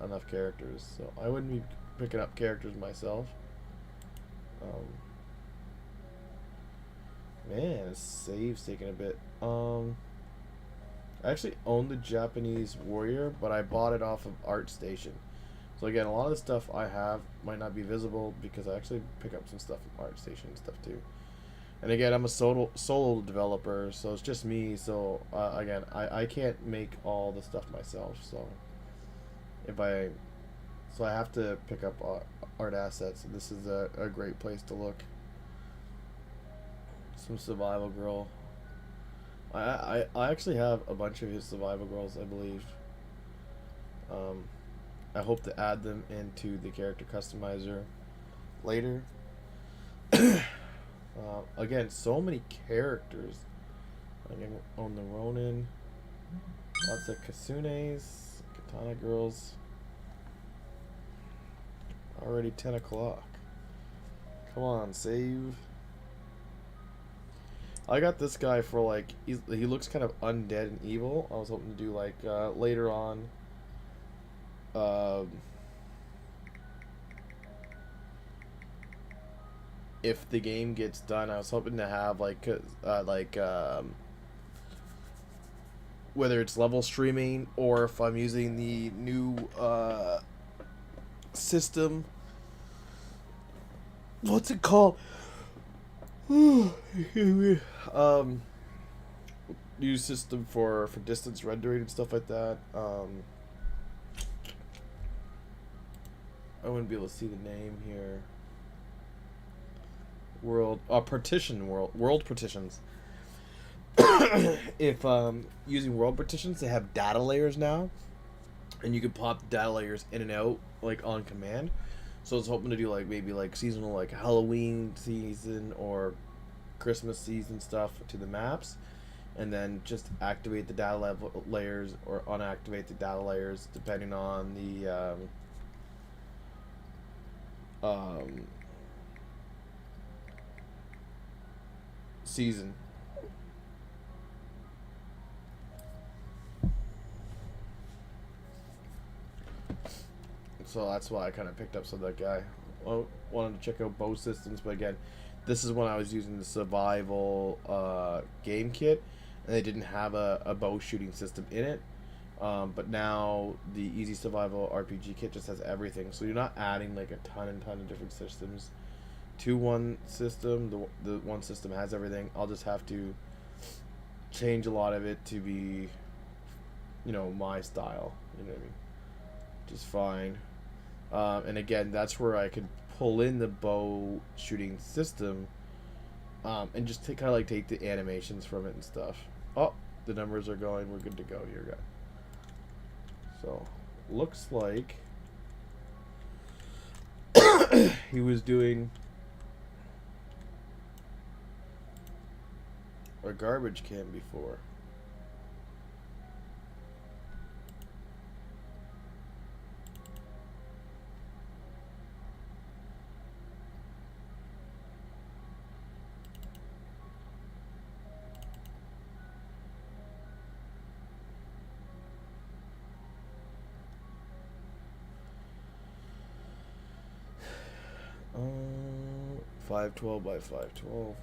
enough characters, so I wouldn't be picking up characters myself. Man, this save's taking a bit. I actually own the Japanese Warrior, but I bought it off of ArtStation. So again, a lot of the stuff I have might not be visible because I actually pick up some stuff from ArtStation and stuff too. And again, I'm a solo developer, so it's just me. So again, I can't make all the stuff myself. So if I so I have to pick up art assets. And this is a great place to look. Some survival girl. I actually have a bunch of his survival girls, I believe. Um, I hope to add them into the character customizer later. Again, so many characters. I can own the Ronin. Lots of Kasunes, Katana girls. Already 10 o'clock. Come on, save. I got this guy for like, he looks kind of undead and evil. I was hoping to do like later on. If the game gets done, I was hoping to have like whether it's level streaming or if I'm using the new system. What's it called? New system for distance rendering and stuff like that. I wouldn't be able to see the name here. World partitions. If using world partitions, they have data layers now, and you can pop data layers in and out like on command. So I was hoping to do like maybe like seasonal, like Halloween season or Christmas season stuff to the maps, and then just activate the data layers or unactivate the data layers depending on the season. So that's why I kind of picked up some of that guy. Well, wanted to check out bow systems, but again, this is when I was using the survival game kit, and they didn't have a bow shooting system in it. But now the Easy Survival RPG kit just has everything, so you're not adding like a ton of different systems to one system. The one system has everything. I'll just have to change a lot of it to be, my style. You know what I mean? Which is fine. And again, that's where I could pull in the bow shooting system, and just kind of like take the animations from it and stuff. Oh, the numbers are going. We're good to go here, guys. So, looks like he was doing a garbage can before. Uh, 512 by 512.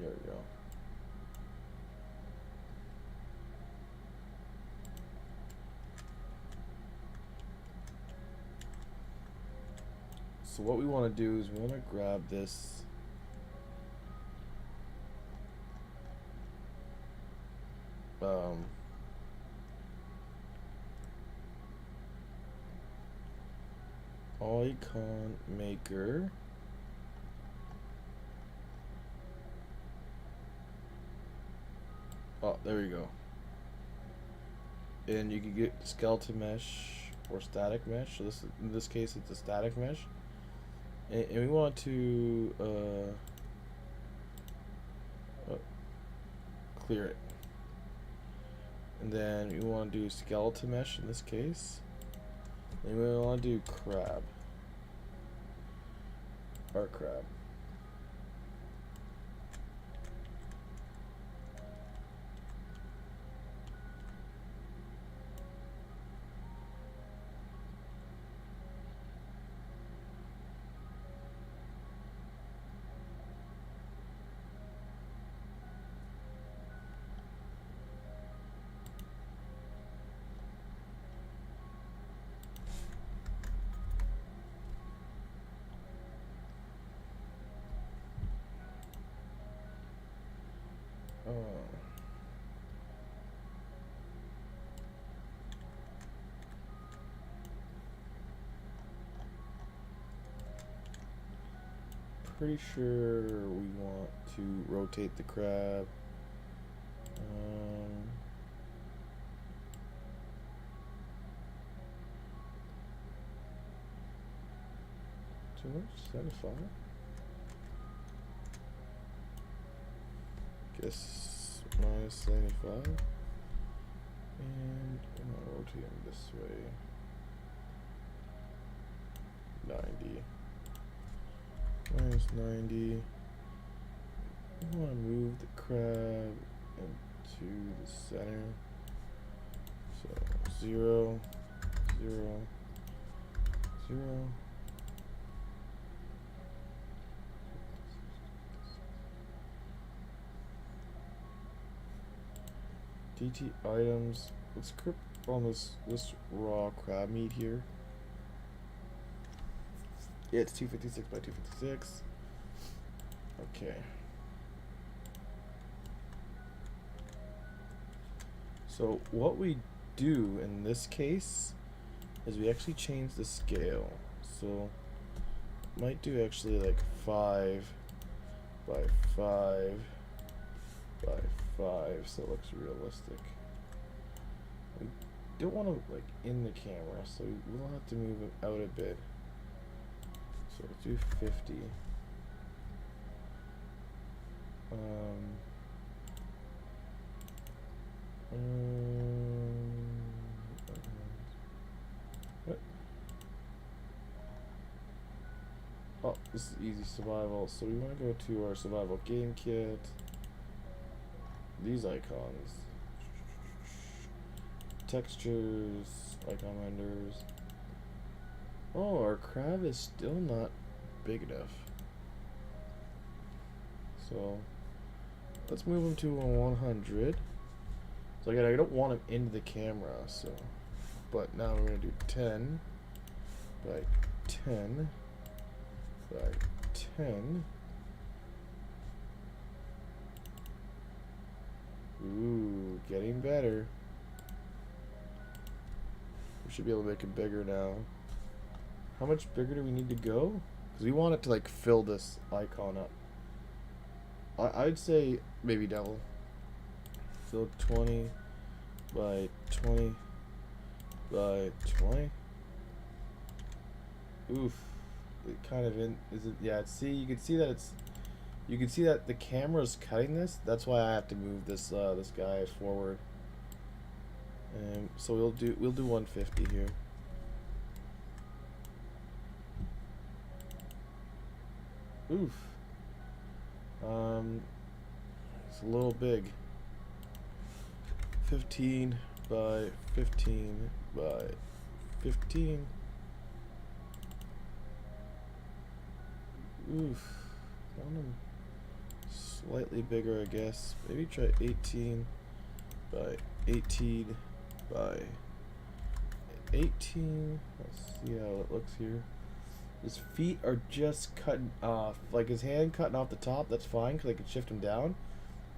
There we go. So what we want to do is we want to grab this icon maker. Oh, there we go. and you can get skeleton mesh or static mesh. So in this case, it's a static mesh, and we want to clear it, and then we want to do skeleton mesh in this case, and we want to do crab. Or crab. Pretty sure we want to rotate the crab. Too much? 75? Guess minus 75. And I'm gonna rotate him this way. 90. Minus 90. I want to move the crab into the center. So 0, 0, 0. DT items. Let's grip on this raw crab meat here. Yeah, it's 256 by 256. Okay. So what we do in this case is we actually change the scale. So might do actually like 5 by 5 by 5, so it looks realistic. We don't want to like in the camera, so we'll have to move it out a bit. So let's do 50. What? Oh, this is easy survival. So we want to go to our survival game kit. These icons. Textures, icon renders. Oh, our crab is still not big enough. So let's move him to a 100. So again, I don't want him into the camera, so but now we're gonna do 10 by 10 by 10. Ooh, getting better. We should be able to make it bigger now. How much bigger do we need to go? Because we want it to like fill this icon up. I'd say maybe double. So 20 by 20 by 20. Oof. It kind of is it? Yeah. See, you can see that it's. You can see that the camera's cutting this. That's why I have to move this this guy forward. And so we'll do 150 here. Oof. It's a little big. 15 by 15 by 15. Oof. I want them slightly bigger, I guess. Maybe try 18 by 18 by 18. Let's see how it looks here. His feet are just cutting off. Like his hand cutting off the top, that's fine because I can shift him down.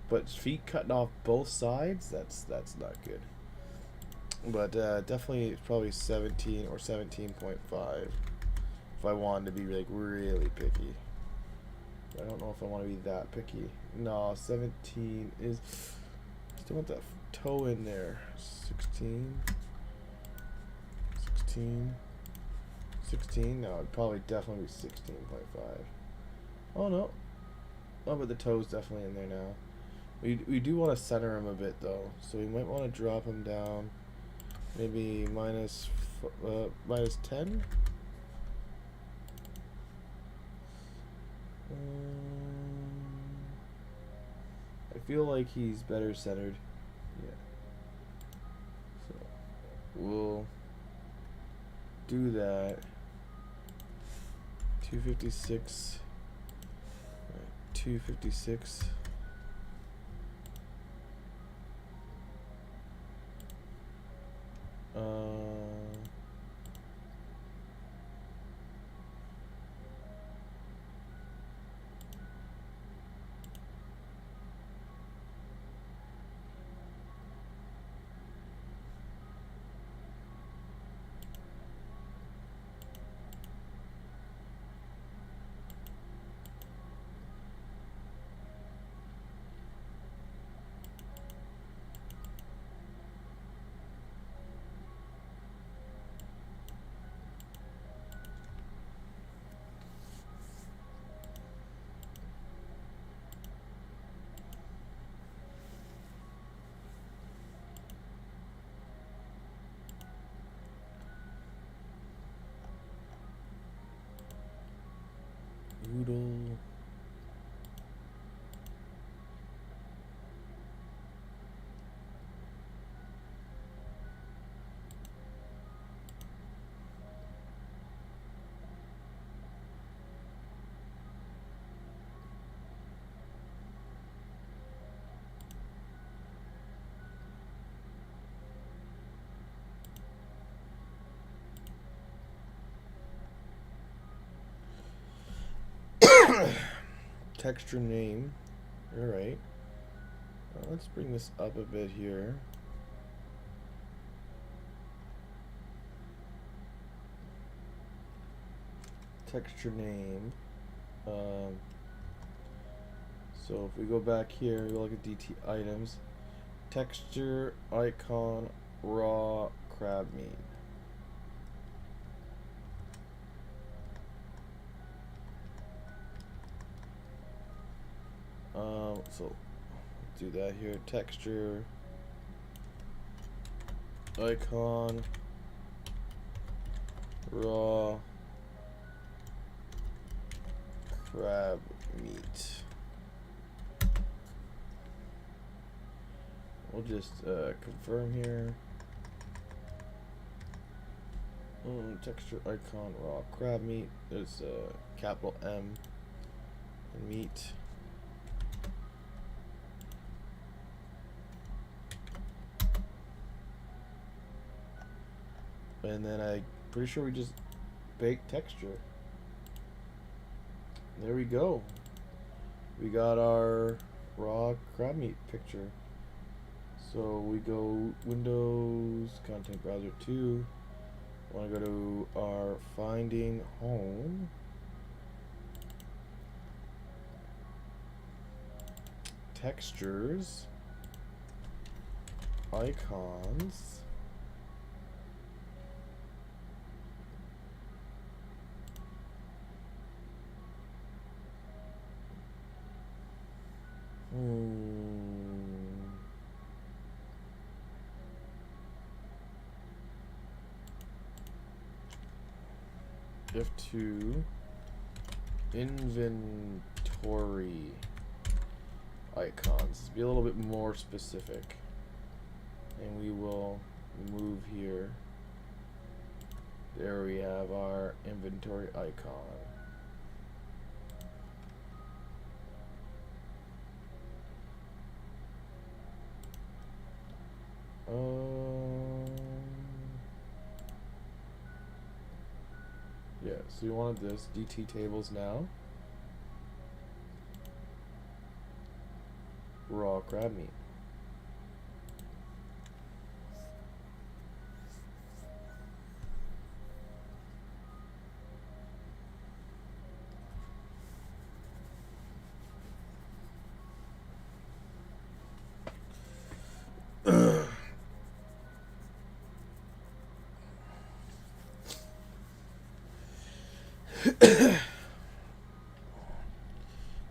But his feet cutting off both sides, that's not good. But definitely it's probably 17 or 17.5 if I wanted to be like really picky. I don't know if I want to be that picky. No, 17 is. Still want that toe in there. 16. 16. 16. No, it'd probably definitely be 16.5. Oh no. Oh, but the toe's definitely in there now. We do want to center him a bit though, so we might want to drop him down. Maybe minus 10. I feel like he's better centered. Yeah. So we'll do that. 256. 256. Doodle. Texture name. Alright. Let's bring this up a bit here. Texture name. So if we go back here, we look at DT items. Texture icon raw crab meat. So do that here. Texture icon raw crab meat. We'll just confirm here. Texture icon raw crab meat. There's capital M and meat. And then I'm pretty sure we just bake texture. There we go. We got our raw crab meat picture. So we go Windows, Content Browser 2. Want to go to our Finding Home. Textures. Icons. F2 inventory icons. Be a little bit more specific. And we will move here. There we have our inventory icon. Yeah, so you wanted this DT tables now. Raw crab meat.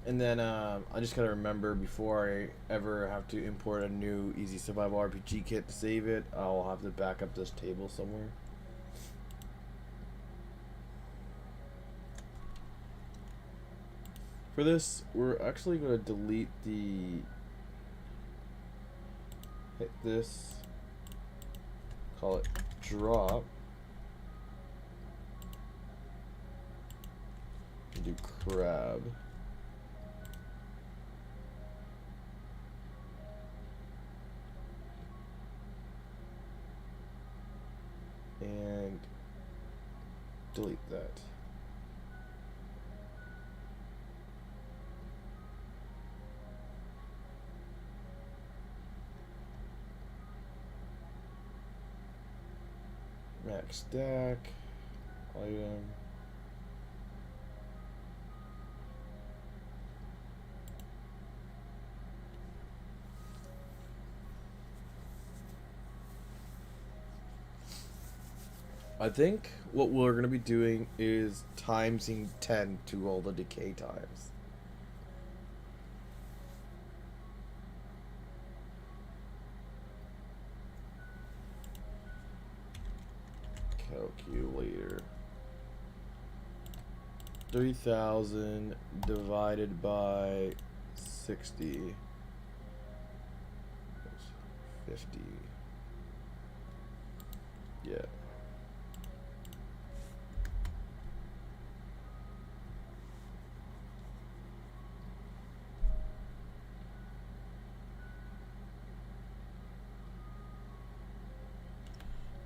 And then I just gotta remember before I ever have to import a new Easy Survival RPG kit to save it, I'll have to back up this table somewhere. For this, we're actually gonna delete the. Hit this. Call it drop. And do crab. And delete that. Max stack, item. I think what we're going to be doing is timesing 10 to all the decay times. Calculator. 3,000 divided by 60. 50. Yeah.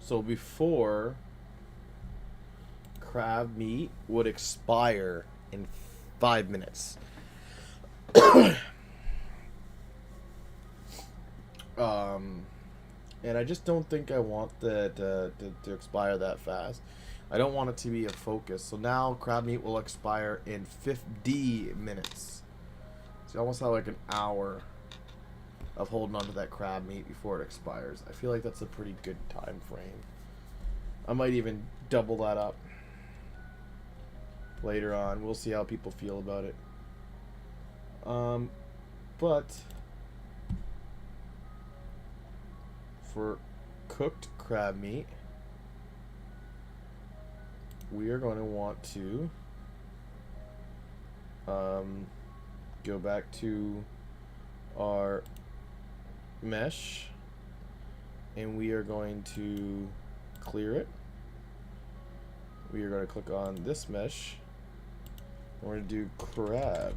So before, crab meat would expire in 5 minutes. And I just don't think I want that to expire that fast. I don't want it to be a focus. So now crab meat will expire in 50 minutes. So you almost have like an hour of holding on to that crab meat before it expires. I feel like that's a pretty good time frame. I might even double that up later on. We'll see how people feel about it. But for cooked crab meat, we are going to want to go back to our mesh, and we are going to clear it. We are going to click on this mesh. We're going to do crab,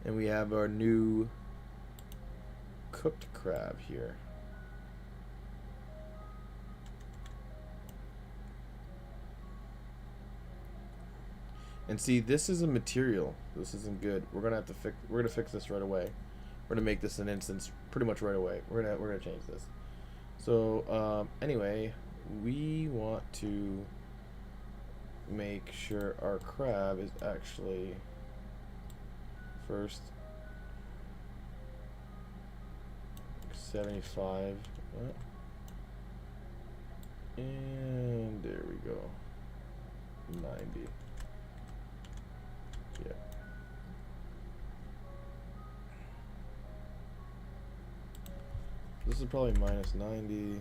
and we have our new cooked crab here. And see, this is a material. This isn't good. We're gonna have to fix. We're gonna fix this right away. We're gonna make this an instance pretty much right away. We're gonna change this. So anyway, we want to make sure our crab is actually first 75, and there we go, 90. Yeah. This is probably minus 90.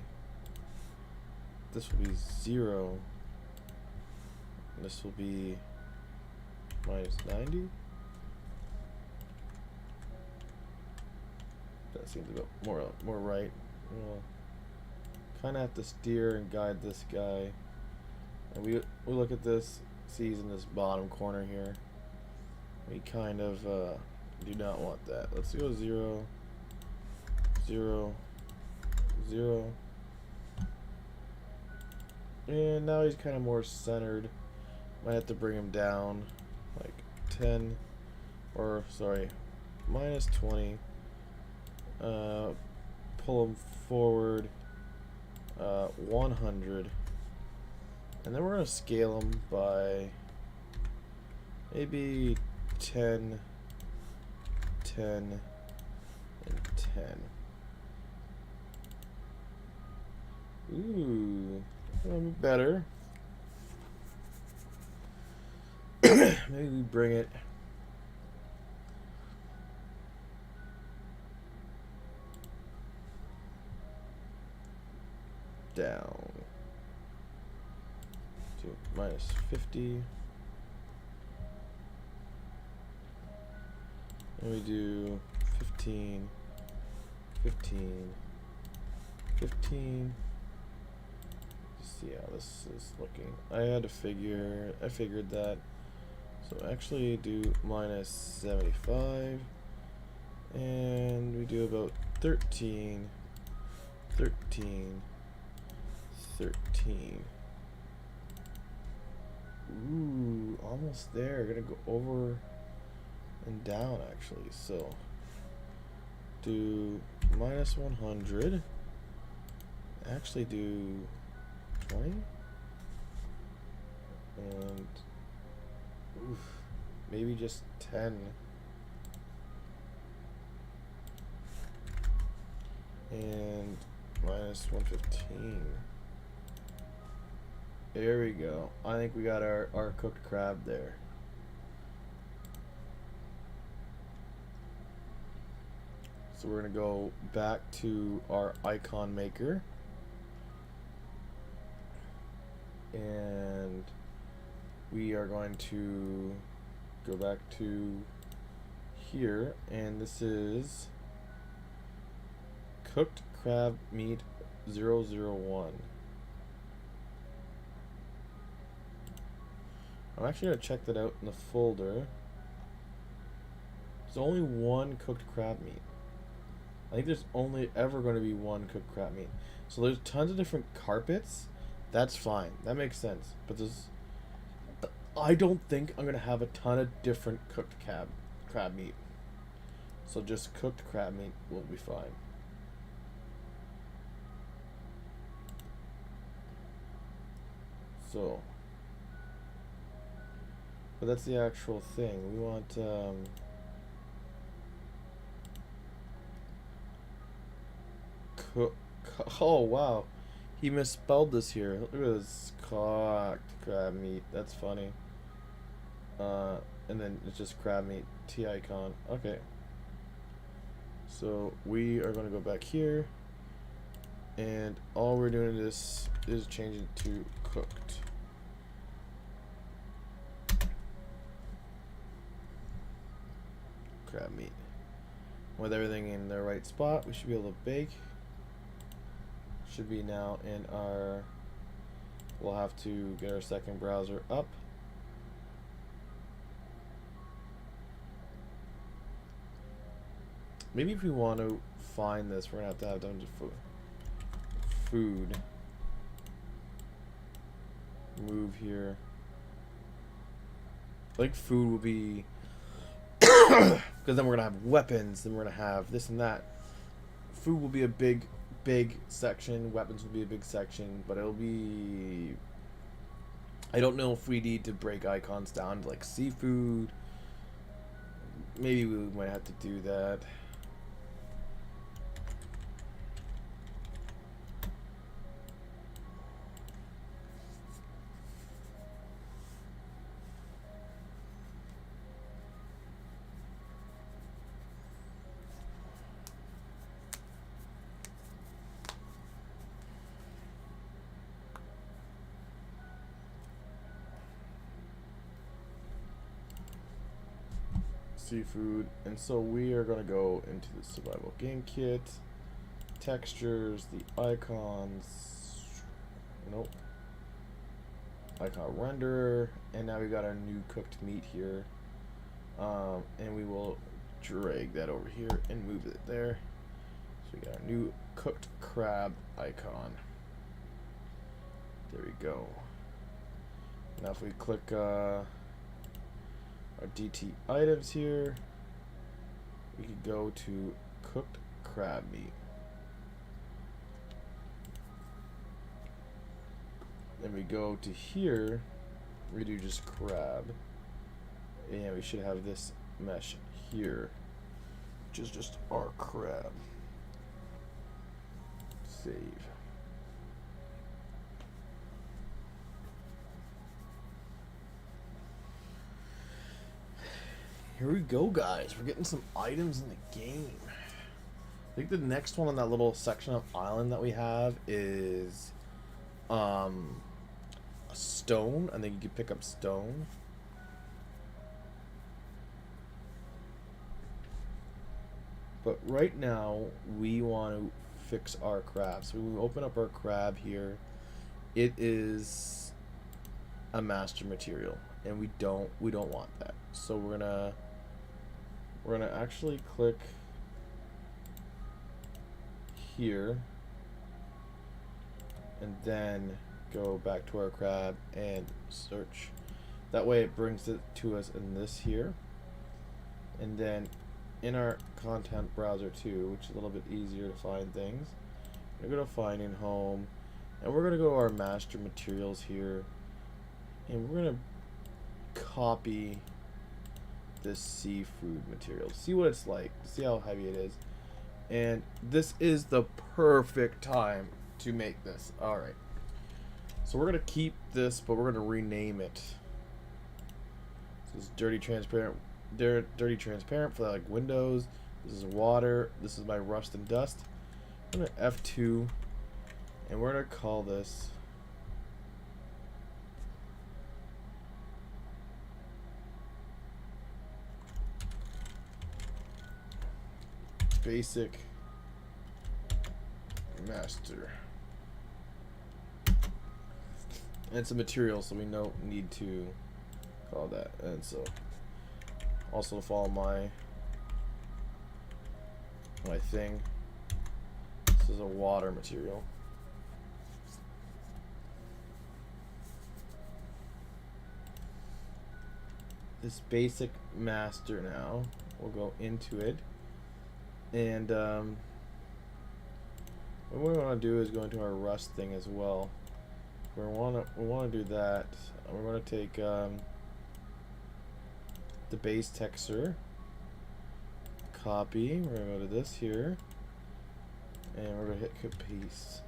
This will be 0. And this will be minus 90. That seems a bit more right. We'll kind of have to steer and guide this guy. And we look at this. See, he's in this bottom corner here. We kind of do not want that. Let's go 0, 0, 0. And now he's kind of more centered. Might have to bring him down like 10, or sorry, minus 20. Pull him forward 100. And then we're going to scale him by maybe 10, 10, and 10. Ooh, better. Maybe we bring it down to minus 50. And we do 15, 15, 15. See how this is looking. I figured that. So actually do minus 75. And we do about 13, 13, 13. Ooh, almost there. Gonna go over and down actually. So do minus 100. Actually do 20. And oof, maybe just 10. And minus 115. There we go. I think we got our cooked crab there. So we're going to go back to our icon maker. And we are going to go back to here. And this is cooked crab meat 001. I'm actually going to check that out in the folder. There's only one cooked crab meat. I think there's only ever going to be one cooked crab meat. So there's tons of different carpets. That's fine. That makes sense. But there's... I don't think I'm going to have a ton of different cooked crab meat. So just cooked crab meat will be fine. So... But that's the actual thing. We want oh wow, he misspelled this here. Look at this, cooked crab meat. That's funny. And then it's just crab meat T icon. Okay. So we are going to go back here, and all we're doing is changing it to cooked. Crab meat. With everything in the right spot, we should be able to bake. Should be now in our... We'll have to get our second browser up. Maybe if we want to find this, we're gonna have to have Dungeon food. Move here. I think food will be... Because then we're gonna have weapons, then we're gonna have this and that. Food will be a big section. Weapons will be a big section, but it'll be... I don't know if we need to break icons down to like seafood. Maybe we might have to do that. Seafood, and so we are going to go into the survival game kit, textures, the icons, nope, icon renderer, and now we got our new cooked meat here, and we will drag that over here and move it there. So we got our new cooked crab icon. There we go. Now if we click our DT items here, we could go to cooked crab meat. Then we go to here, we do just crab, and we should have this mesh here, which is just our crab. Save. Here we go, guys. We're getting some items in the game. I think the next one on that little section of island that we have is a stone. I think you can pick up stone. But right now we want to fix our crab. So we open up our crab here. It is a master material, and we don't want that. So we're gonna actually click here and then go back to our crab and search. That way it brings it to us in this here, and then in our content browser too, which is a little bit easier to find things. We're gonna go to finding home, and we're gonna go to our master materials here, and we're gonna copy this seafood material. See what it's like. See how heavy it is. And this is the perfect time to make this. Alright. So we're gonna keep this, but we're gonna rename it. This is dirty transparent for like windows. This is water. This is my rust and dust. I'm gonna F2, and we're gonna call this basic master. And it's a material, so we don't need to call that. And so also follow my thing. This is a water material. This basic master now, we'll go into it, and what we want to do is go into our rust thing as well. We want to do that. We're going to take the base texture, copy. We're going to go to this here, and we're going to hit paste.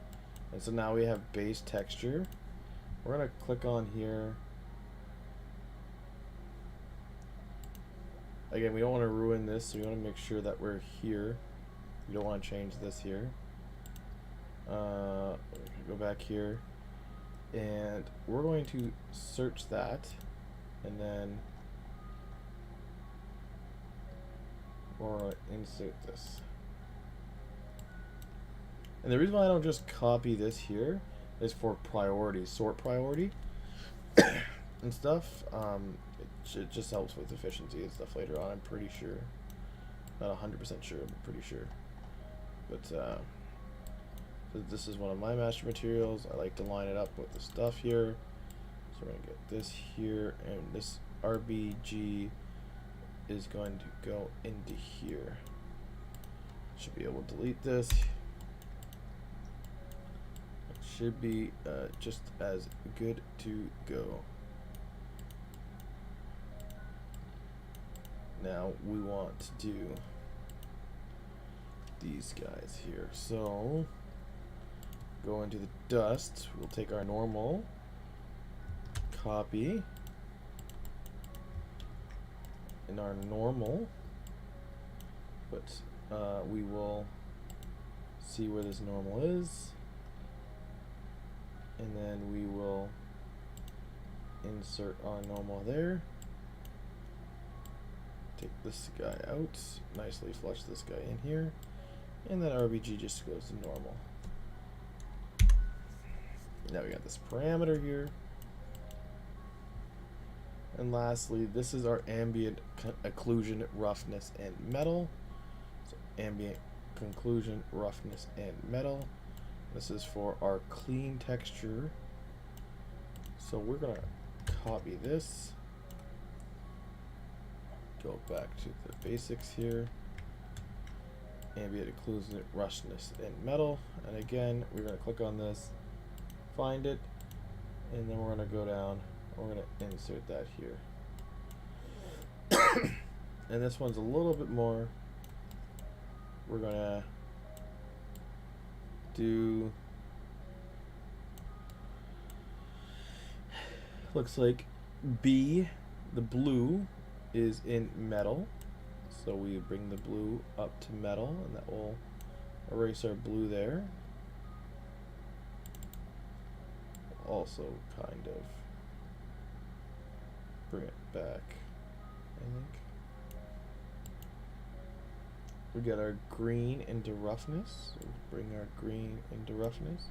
And so now we have base texture. We're going to click on here. Again, we don't want to ruin this, so we want to make sure that we're here. We don't want to change this here. Go back here, and we're going to search that, and then we're going to insert this. And the reason why I don't just copy this here is for priority, sort priority and stuff. It just helps with efficiency and stuff later on, I'm pretty sure. Not 100% sure, but pretty sure. But so this is one of my master materials. I like to line it up with the stuff here. So we're going to get this here, and this RBG is going to go into here. Should be able to delete this. It should be just as good to go. Now we want to do these guys here. So go into the dust. We'll take our normal, copy, in our normal, but we will see where this normal is, and then we will insert our normal there. Take this guy out, nicely flush this guy in here, and then RBG just goes to normal. Now we got this parameter here. And lastly, this is our ambient occlusion, roughness, and metal. So ambient conclusion, roughness, and metal. This is for our clean texture. So we're gonna copy this. Go back to the basics here. Ambient occlusion, roughness, and metal. And again, we're gonna click on this, find it, and then we're gonna go down. We're gonna insert that here. And this one's a little bit more. We're gonna do, looks like B, the blue, is in metal. So we bring the blue up to metal, and that will erase our blue there. Also kind of bring it back, I think. We get our green into roughness. So bring our green into roughness.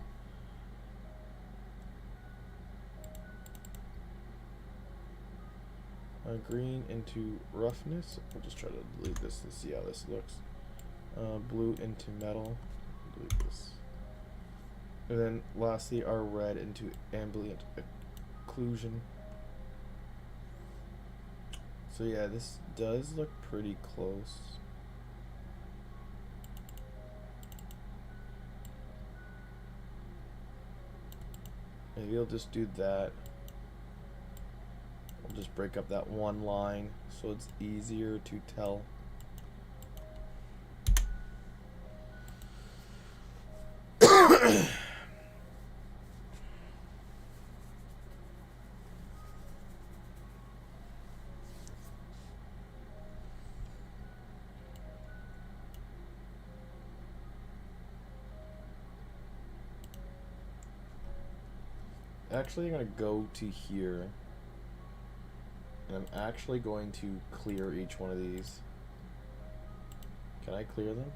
Green into roughness. We'll just try to delete this and see how this looks. Blue into metal. Delete this. And then lastly, our red into ambient occlusion. So yeah, this does look pretty close. Maybe I'll just do that. I'll just break up that one line so it's easier to tell. Actually, I'm going to go to here, and I'm actually going to clear each one of these. Can I clear them?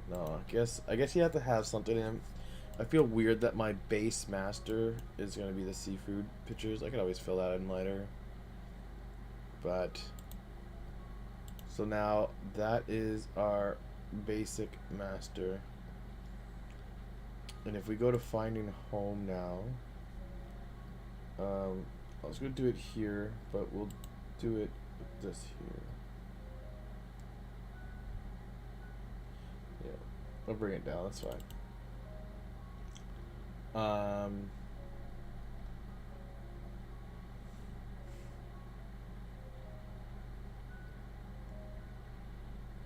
No, I guess you have to have something in. I feel weird that my base master is going to be the seafood pictures. I could always fill that in later. But, so now that is our basic master. And if we go to finding home now, I was going to do it here, but we'll do it with this here. Yeah, I'll bring it down, that's fine.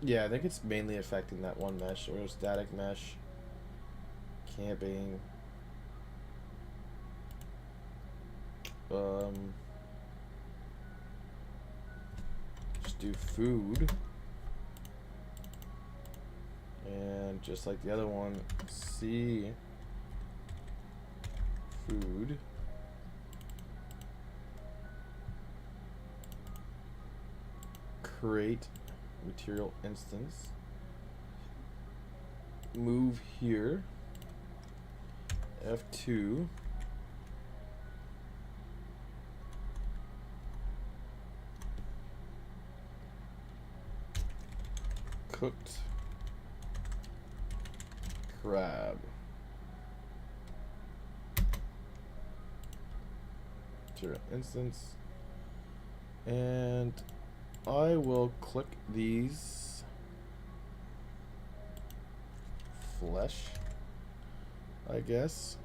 Yeah, I think it's mainly affecting that one mesh, or static mesh, camping. Just do food, and just like the other one, see food. Create material instance. Move here. F2. Cooked crab. Material instance. And I will click these flesh, I guess.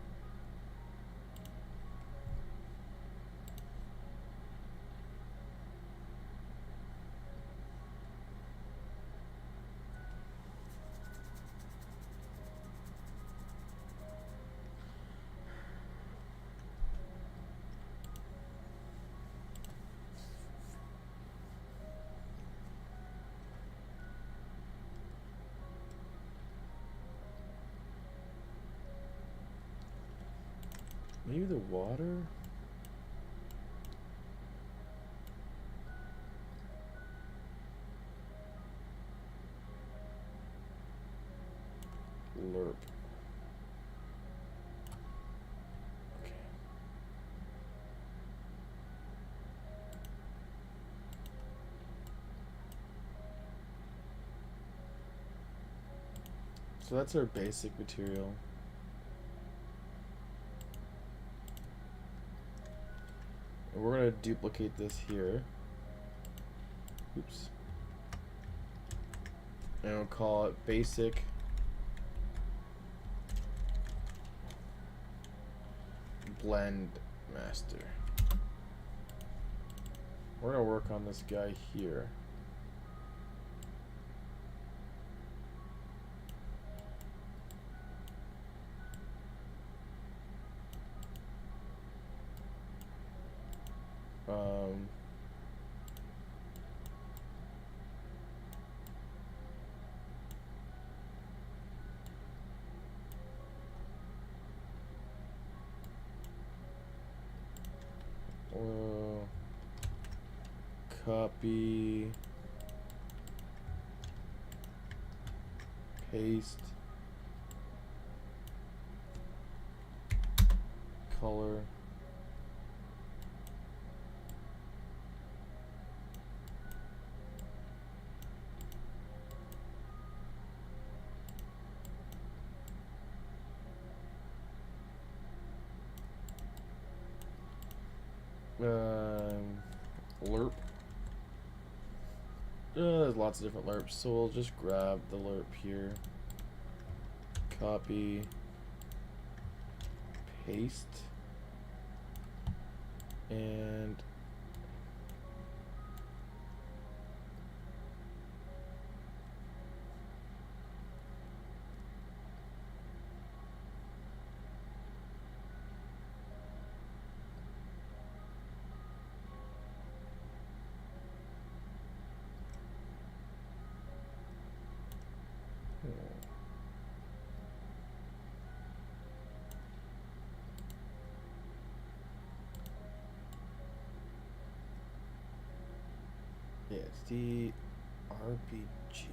Maybe the water? Lerp. Okay. So that's our basic material. And we're going to duplicate this here. Oops. And we'll call it basic blend master. We're going to work on this guy here. copy, paste, color, lerp. There's lots of different lerps, so we'll just grab the lerp here, copy, paste, and yeah, it's the RPGs.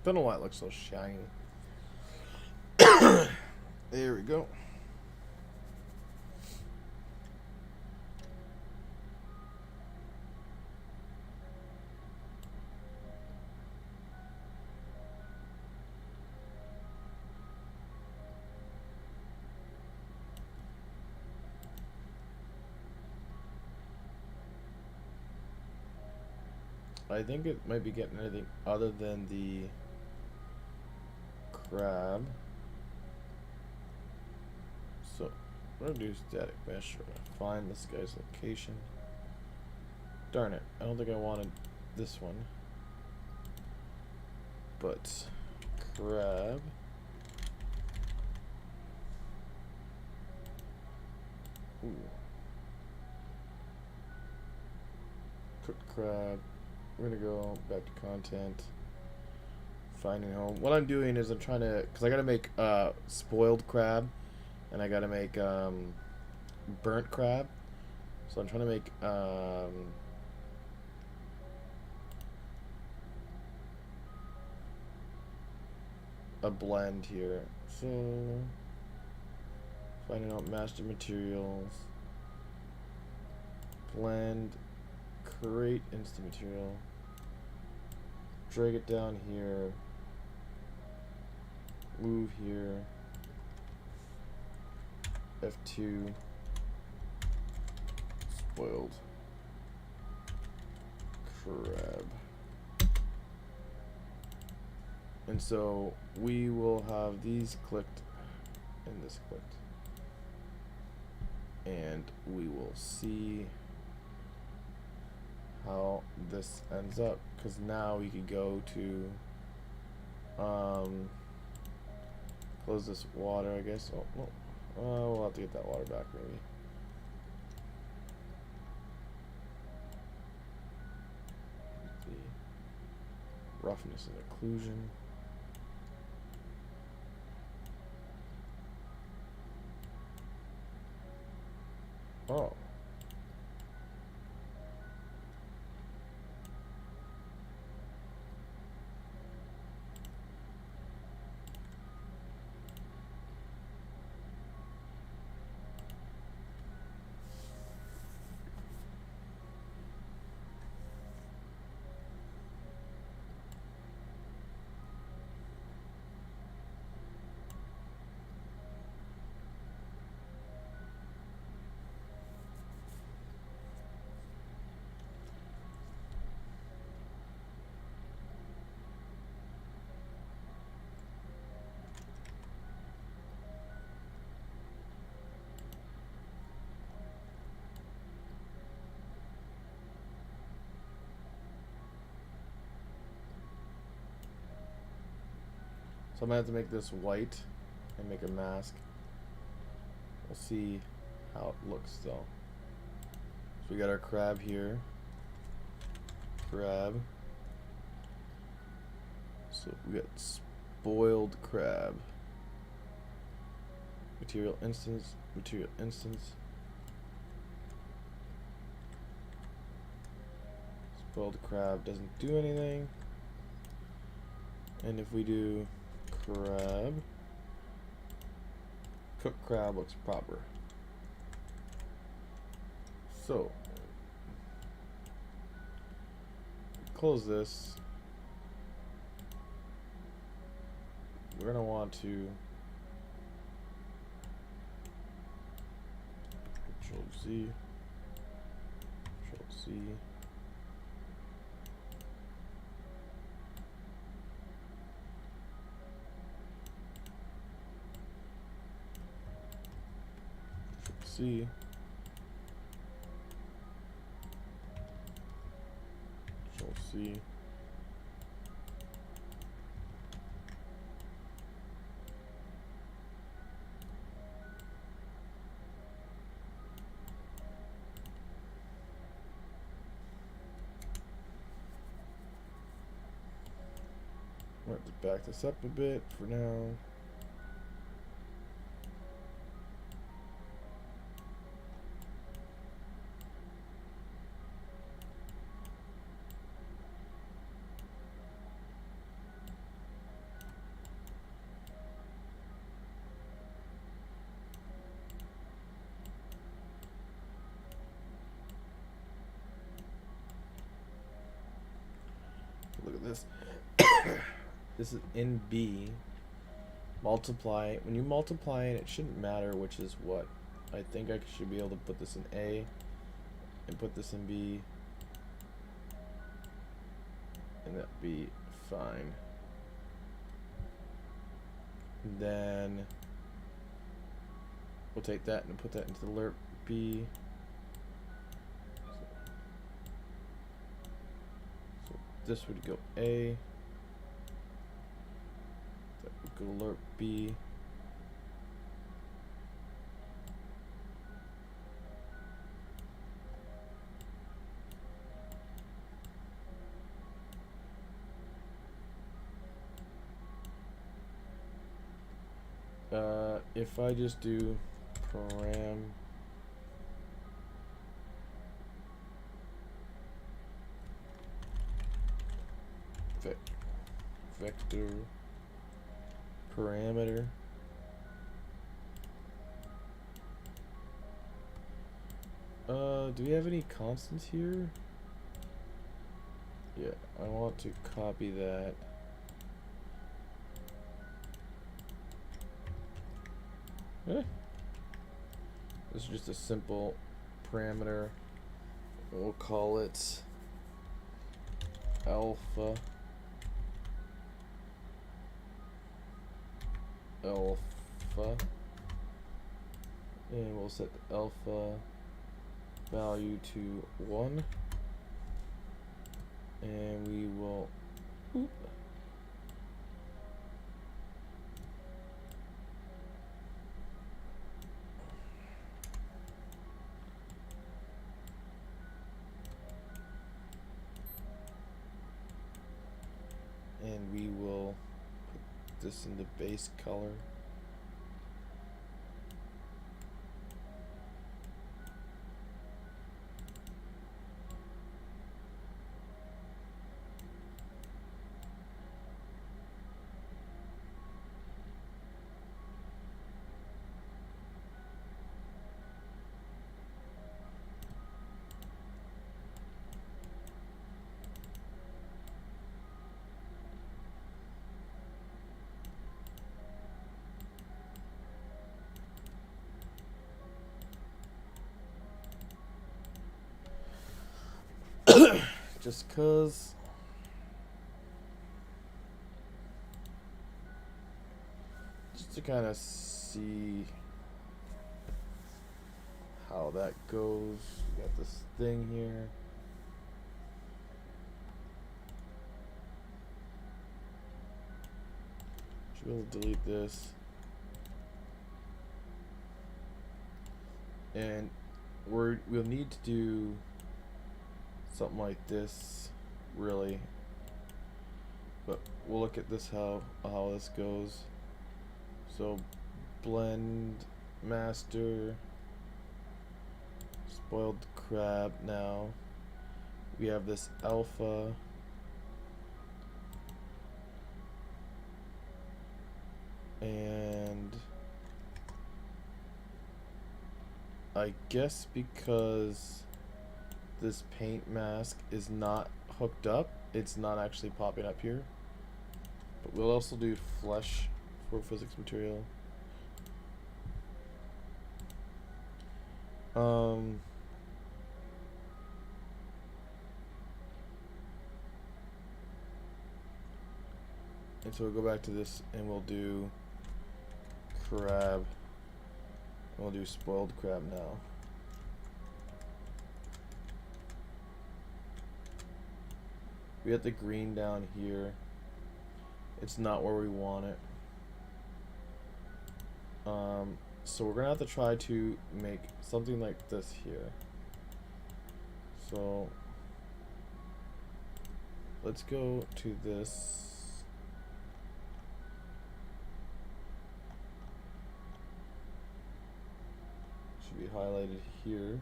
Don't know why it looks so shiny. There we go. I think it might be getting anything other than the crab. So we're gonna do static mesh. We're gonna find this guy's location. Darn it, I don't think I wanted this one. But crab. Ooh. Cooked crab. We're gonna go back to content. Finding home. What I'm doing is I'm trying to, cause I gotta make spoiled crab, and I gotta make burnt crab. So I'm trying to make a blend here. So finding out master materials, blend, create instant material, drag it down here, move here, F2, spoiled crab. And so we will have these clicked and this clicked. And we will see how this ends up, because now we could go to close this water, I guess. Oh, no. We'll have to get that water back maybe. The roughness and occlusion. Oh. So I'm gonna have to make this white and make a mask. We'll see how it looks though. So we got our crab here. Crab. So we got spoiled crab. Material instance, material instance. Spoiled crab doesn't do anything. And if we do crab, cooked crab looks proper. So close this. We're gonna want to Control Z, Control C. C. Control C. I'm going to back this up a bit for now. Look at this. This is in B. Multiply. When you multiply it, it shouldn't matter which is what. I think I should be able to put this in A and put this in B, and that'd be fine. And then we'll take that and put that into the lerp B. So this would go A. That would go lerp B. If I just do param vector parameter, do we have any constants here? Yeah, I want to copy that. This is just a simple parameter. We'll call it alpha. And we'll set the alpha value to 1. And we will put this in the base color. Just cause just to kind of see how that goes. We got this thing here. Should we'll delete this. And we'll need to do something like this, really. But we'll look at this, how this goes. So blend master, spoiled crab. Now we have this alpha, and I guess because this paint mask is not hooked up, it's not actually popping up here. But we'll also do flesh for physics material. And so we'll go back to this and we'll do crab. We'll do spoiled crab now. We have the green down here. It's not where we want it. So we're gonna have to try to make something like this here. So let's go to this. Should be highlighted here.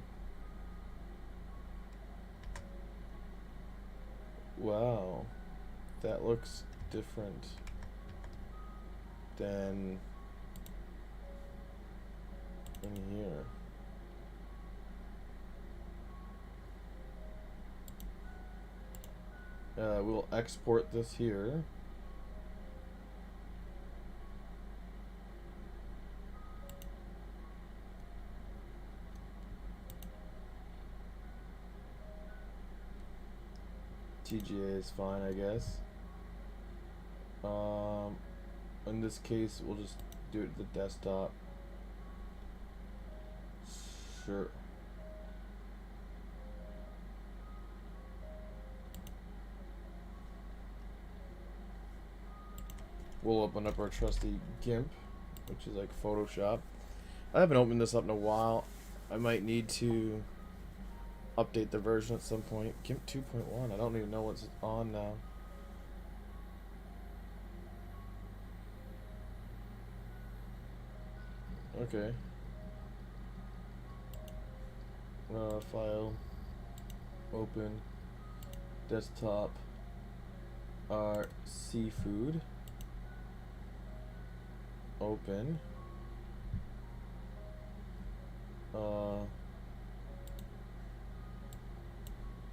Wow, that looks different than in here. We'll export this here. TGA is fine, I guess. In this case, we'll just do it to the desktop. Sure. We'll open up our trusty GIMP, which is like Photoshop. I haven't opened this up in a while. I might need to update the version at some point. GIMP 2.1. I don't even know what's on now. Okay. File. Open. Desktop. Our seafood. Open.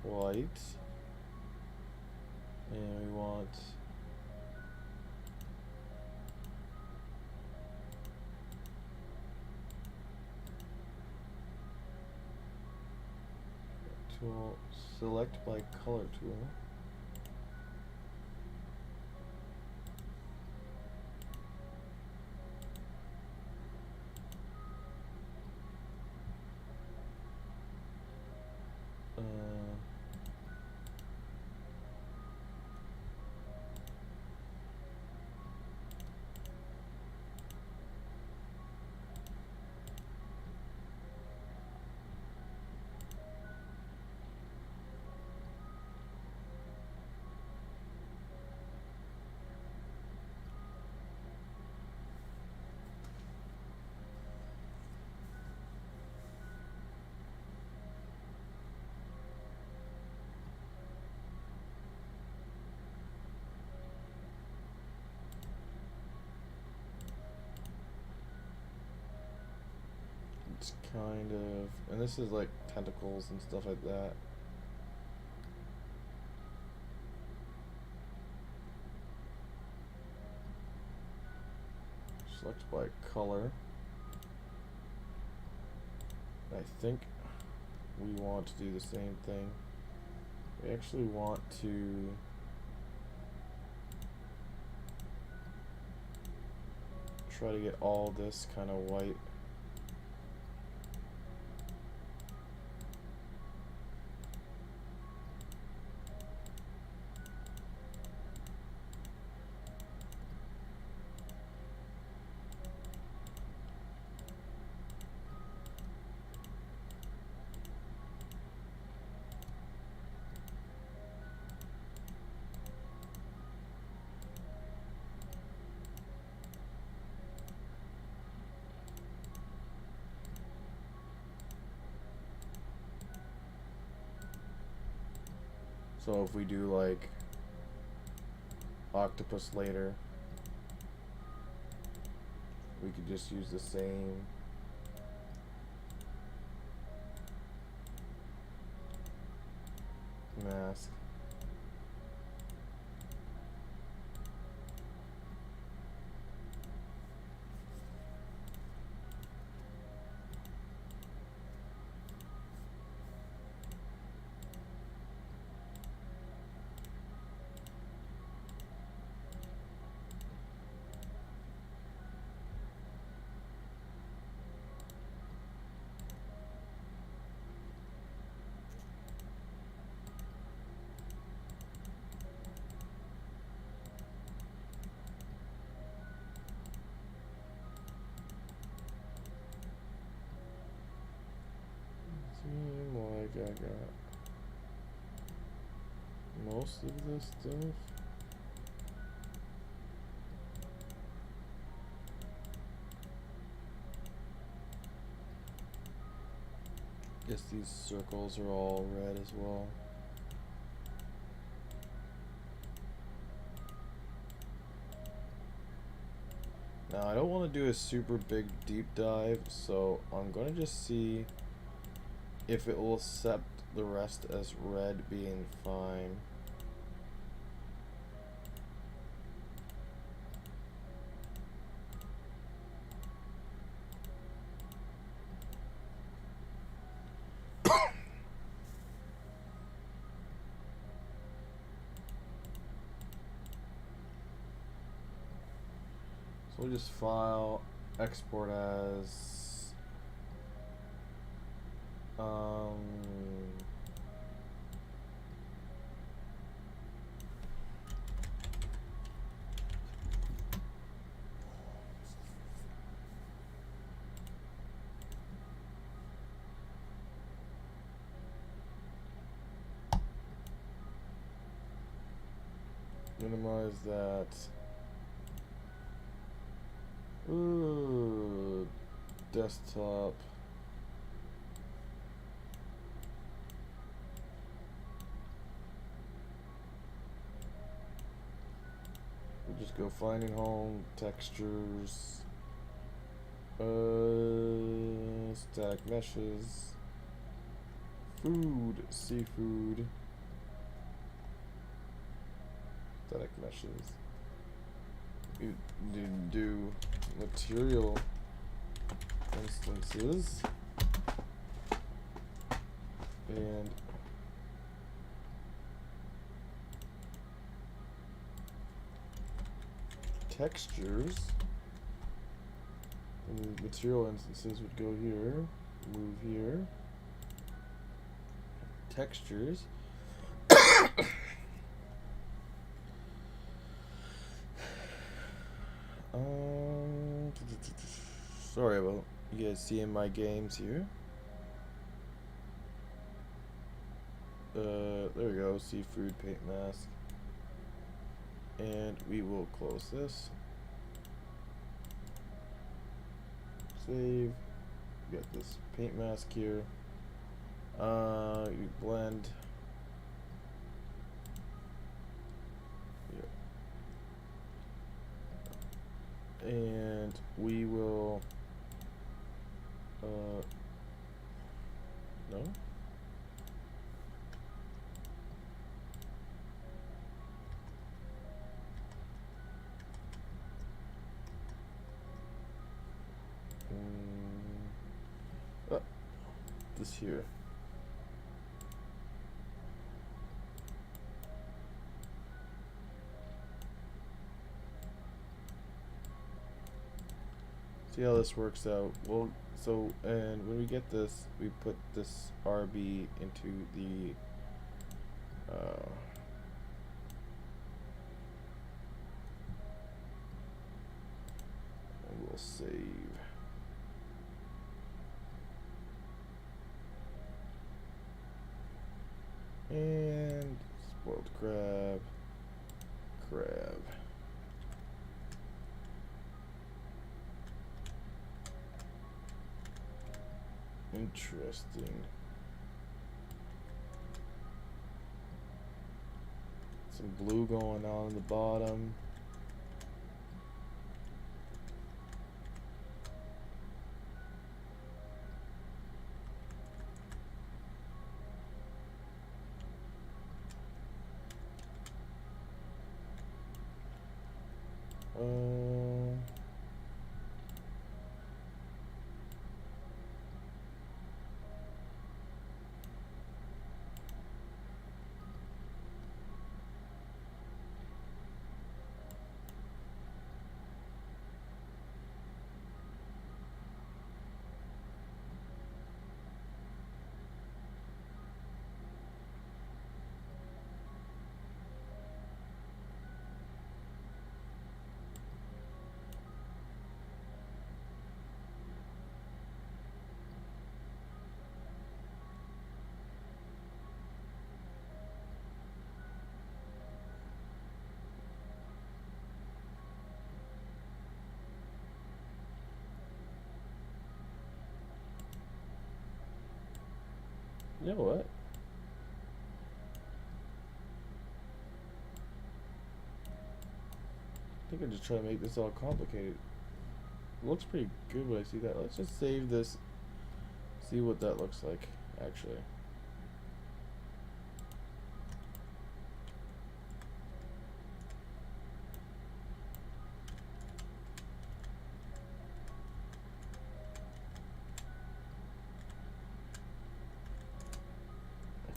White. And we want tool, select by color tool. It's kind of, and this is like tentacles and stuff like that. Select by color. I think we want to do the same thing. We actually want to try to get all this kind of white. So if we do like octopus later, we could just use the same mask. Seem like I got most of this stuff. Guess these circles are all red as well. Now I don't want to do a super big deep dive, so I'm gonna just see if it will accept the rest as red being fine. So we'll just file, export as minimize that. Ooh, desktop. We'll just go finding home, textures, static meshes, food, seafood, static meshes. You do material instances and textures, and the material instances would go here, move here, textures. Sorry about you guys seeing my games here. There we go, seafood paint mask. And we will close this. Save. Get this paint mask here. You blend. Yeah. And we will. No. This here. See how this works out. Well, so, and when we get this, we put this RB into the and we'll save. And spoiled crab. Interesting. Some blue going on in the bottom. You know what? I think I just try to make this all complicated. It looks pretty good when I see that. Let's just save this. See what that looks like, actually.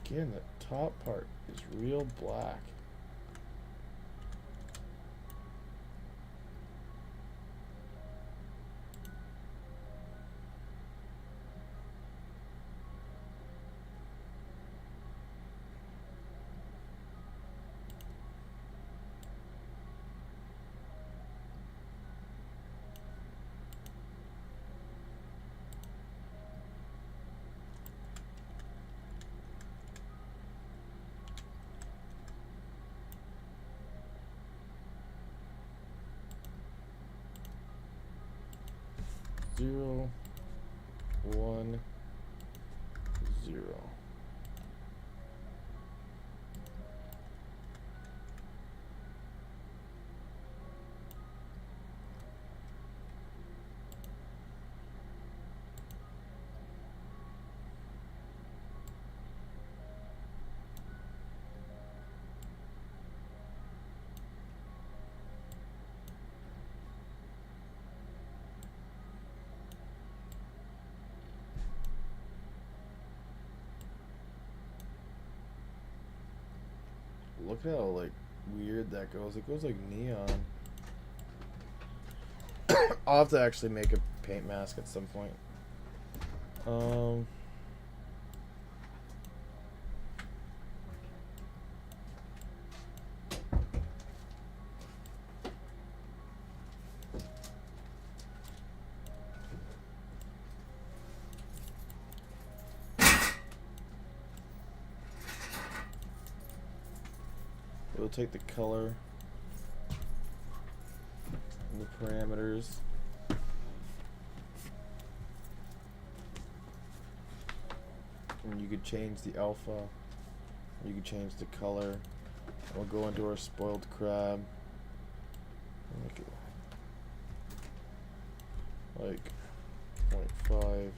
Again, the top part is real black. Zero, 1, 0. Look how like weird that goes. It goes like neon. I'll have to actually make a paint mask at some point. We'll take the color and the parameters. And you could change the alpha. You could change the color. We'll go into our spoiled crab. Make it like 0.5.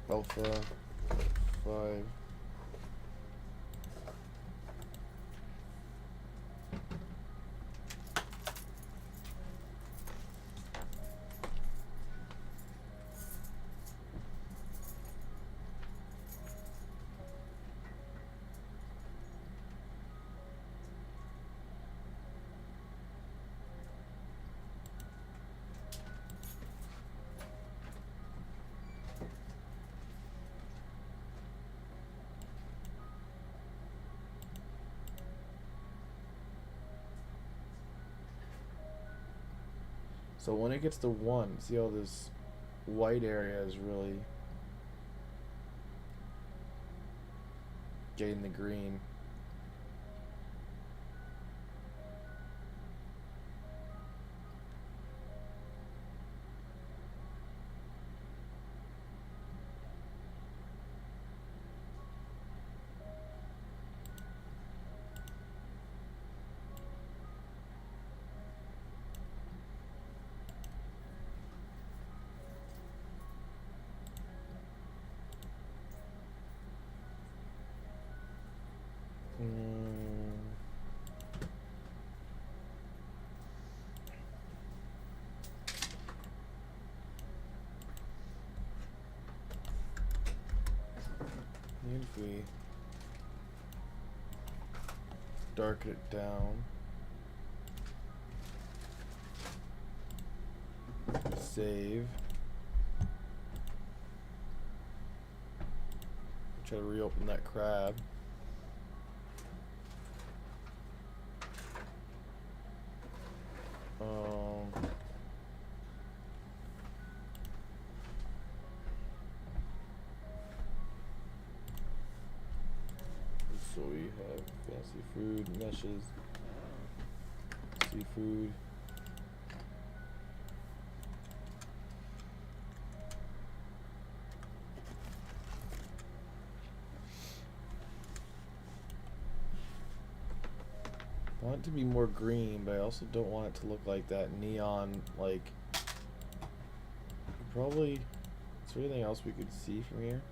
Alpha 5. So when it gets to 1, see how this white area is really getting the green. Even if we darken it down, save, try to reopen that crab. So we have fancy food, meshes, seafood. I want it to be more green, but I also don't want it to look like that neon, like, probably, is there anything else we could see from here?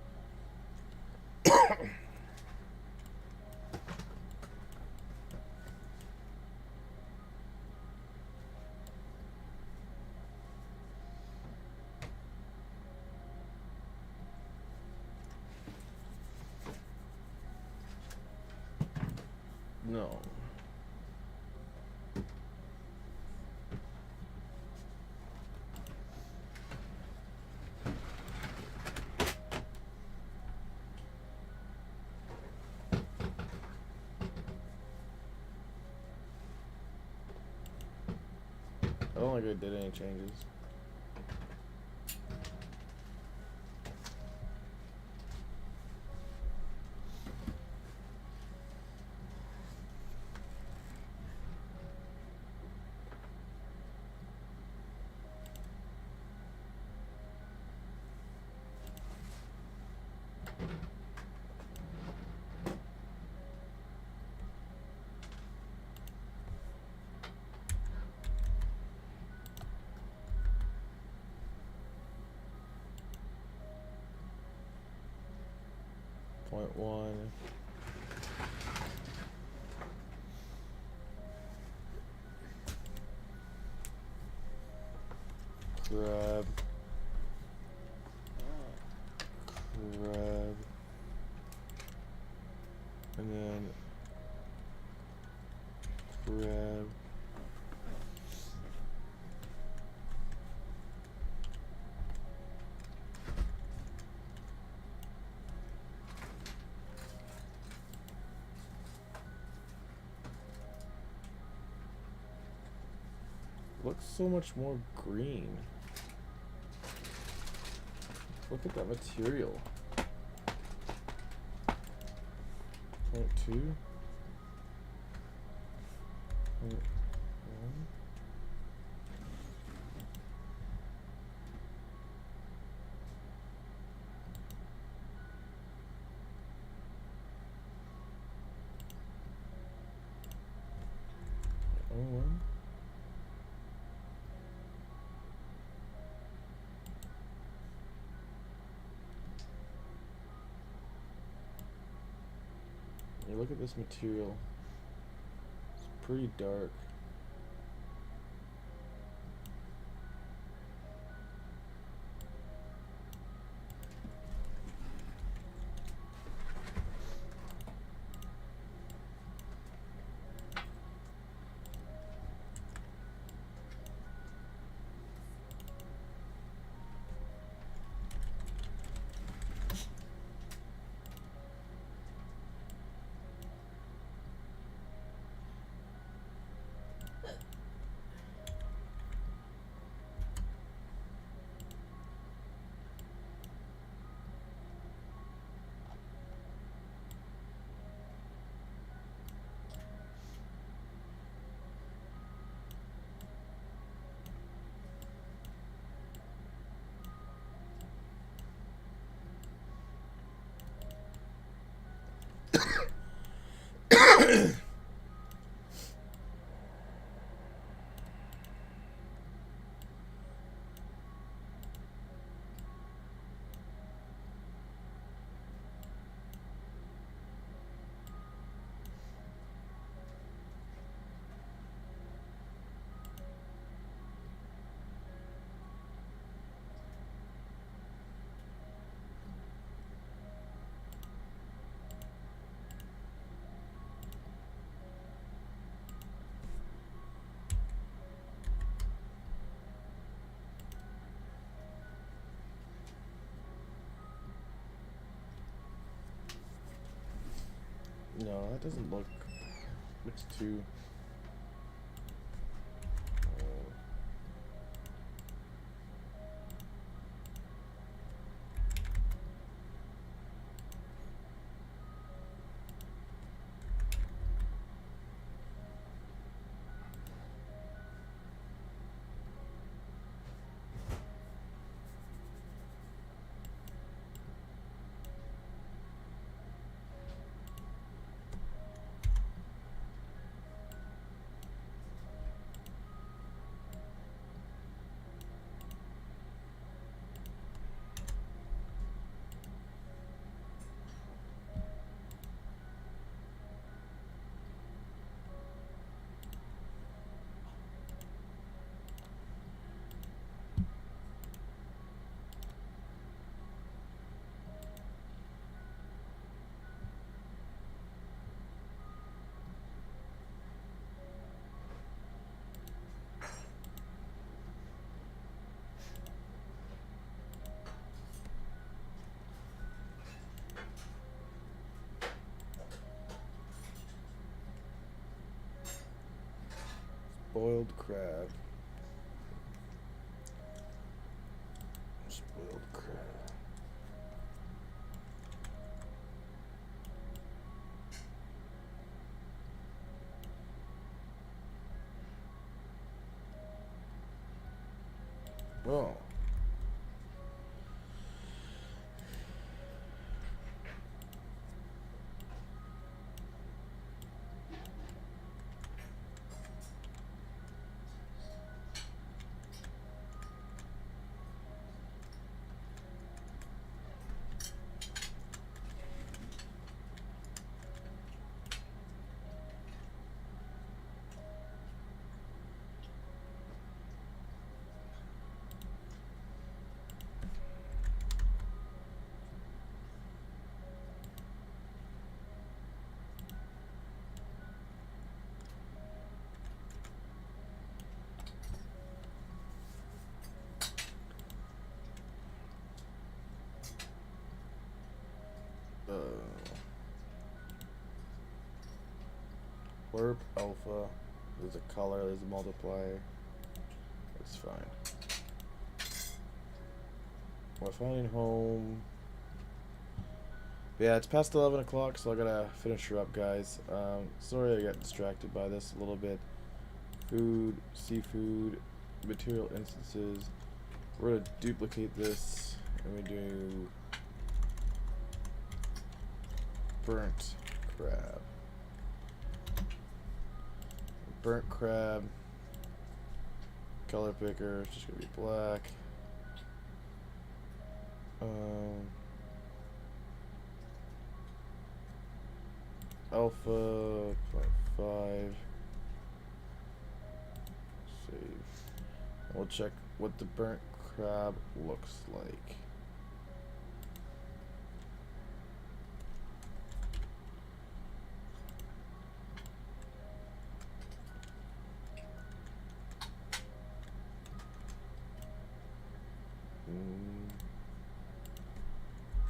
No. I don't think I did any changes. Point one. Crab. Crab. And then crab. Looks so much more green. Look at that material. Point two. Point one. Point one. You look at this material. It's pretty dark. No, that doesn't look. Looks too. Boiled crab. Spoiled crab. Oh. Warp, alpha, there's a color, there's a multiplier. It's fine. We're finding home. But yeah, it's past 11 o'clock, so I gotta finish her up, guys. Sorry I got distracted by this a little bit. Food, seafood, material instances. We're gonna duplicate this, and we do burnt crab. Burnt crab. Color picker, it's just gonna be black. Alpha 0.5. Save. We'll check what the burnt crab looks like.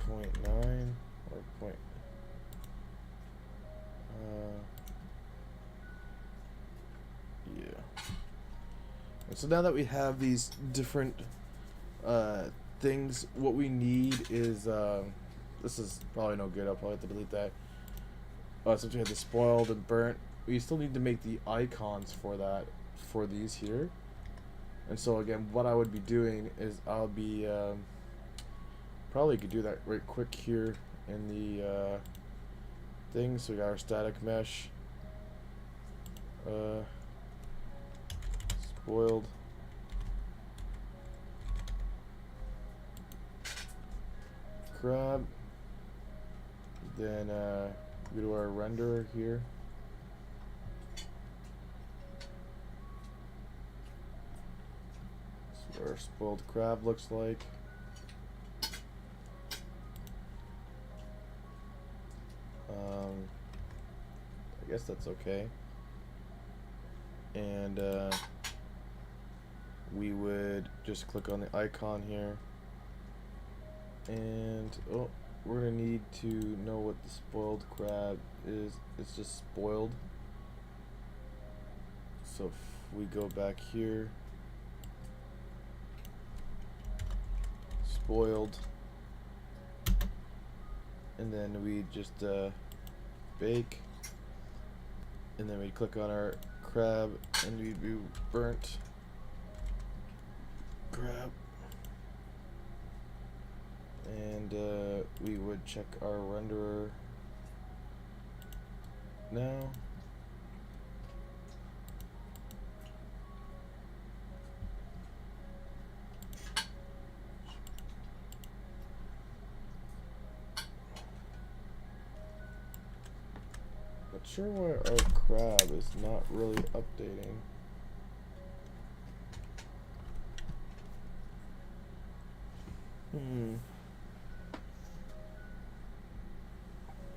.9 or point. Yeah. And so now that we have these different things, what we need is this is probably no good. I'll probably have to delete that. Since we have the spoiled and burnt, we still need to make the icons for that, for these here. And so again, what I would be doing is I'll be probably could do that right quick here in the thing. So we got our static mesh, spoiled, crab, then go to our renderer here. So what our spoiled crab looks like. I guess that's okay. And we would just click on the icon here. And oh, we're gonna need to know what the spoiled crab is. It's just spoiled. So if we go back here, spoiled, and then we just bake, and then we click on our crab, and we do burnt crab, and we would check our renderer now. Not sure why our crab is not really updating.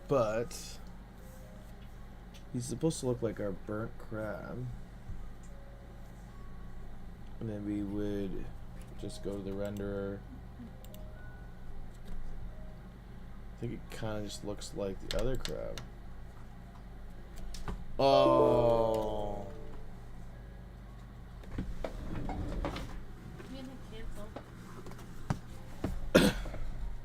But he's supposed to look like our burnt crab. And then we would just go to the renderer. I think it kind of just looks like the other crab. Oh.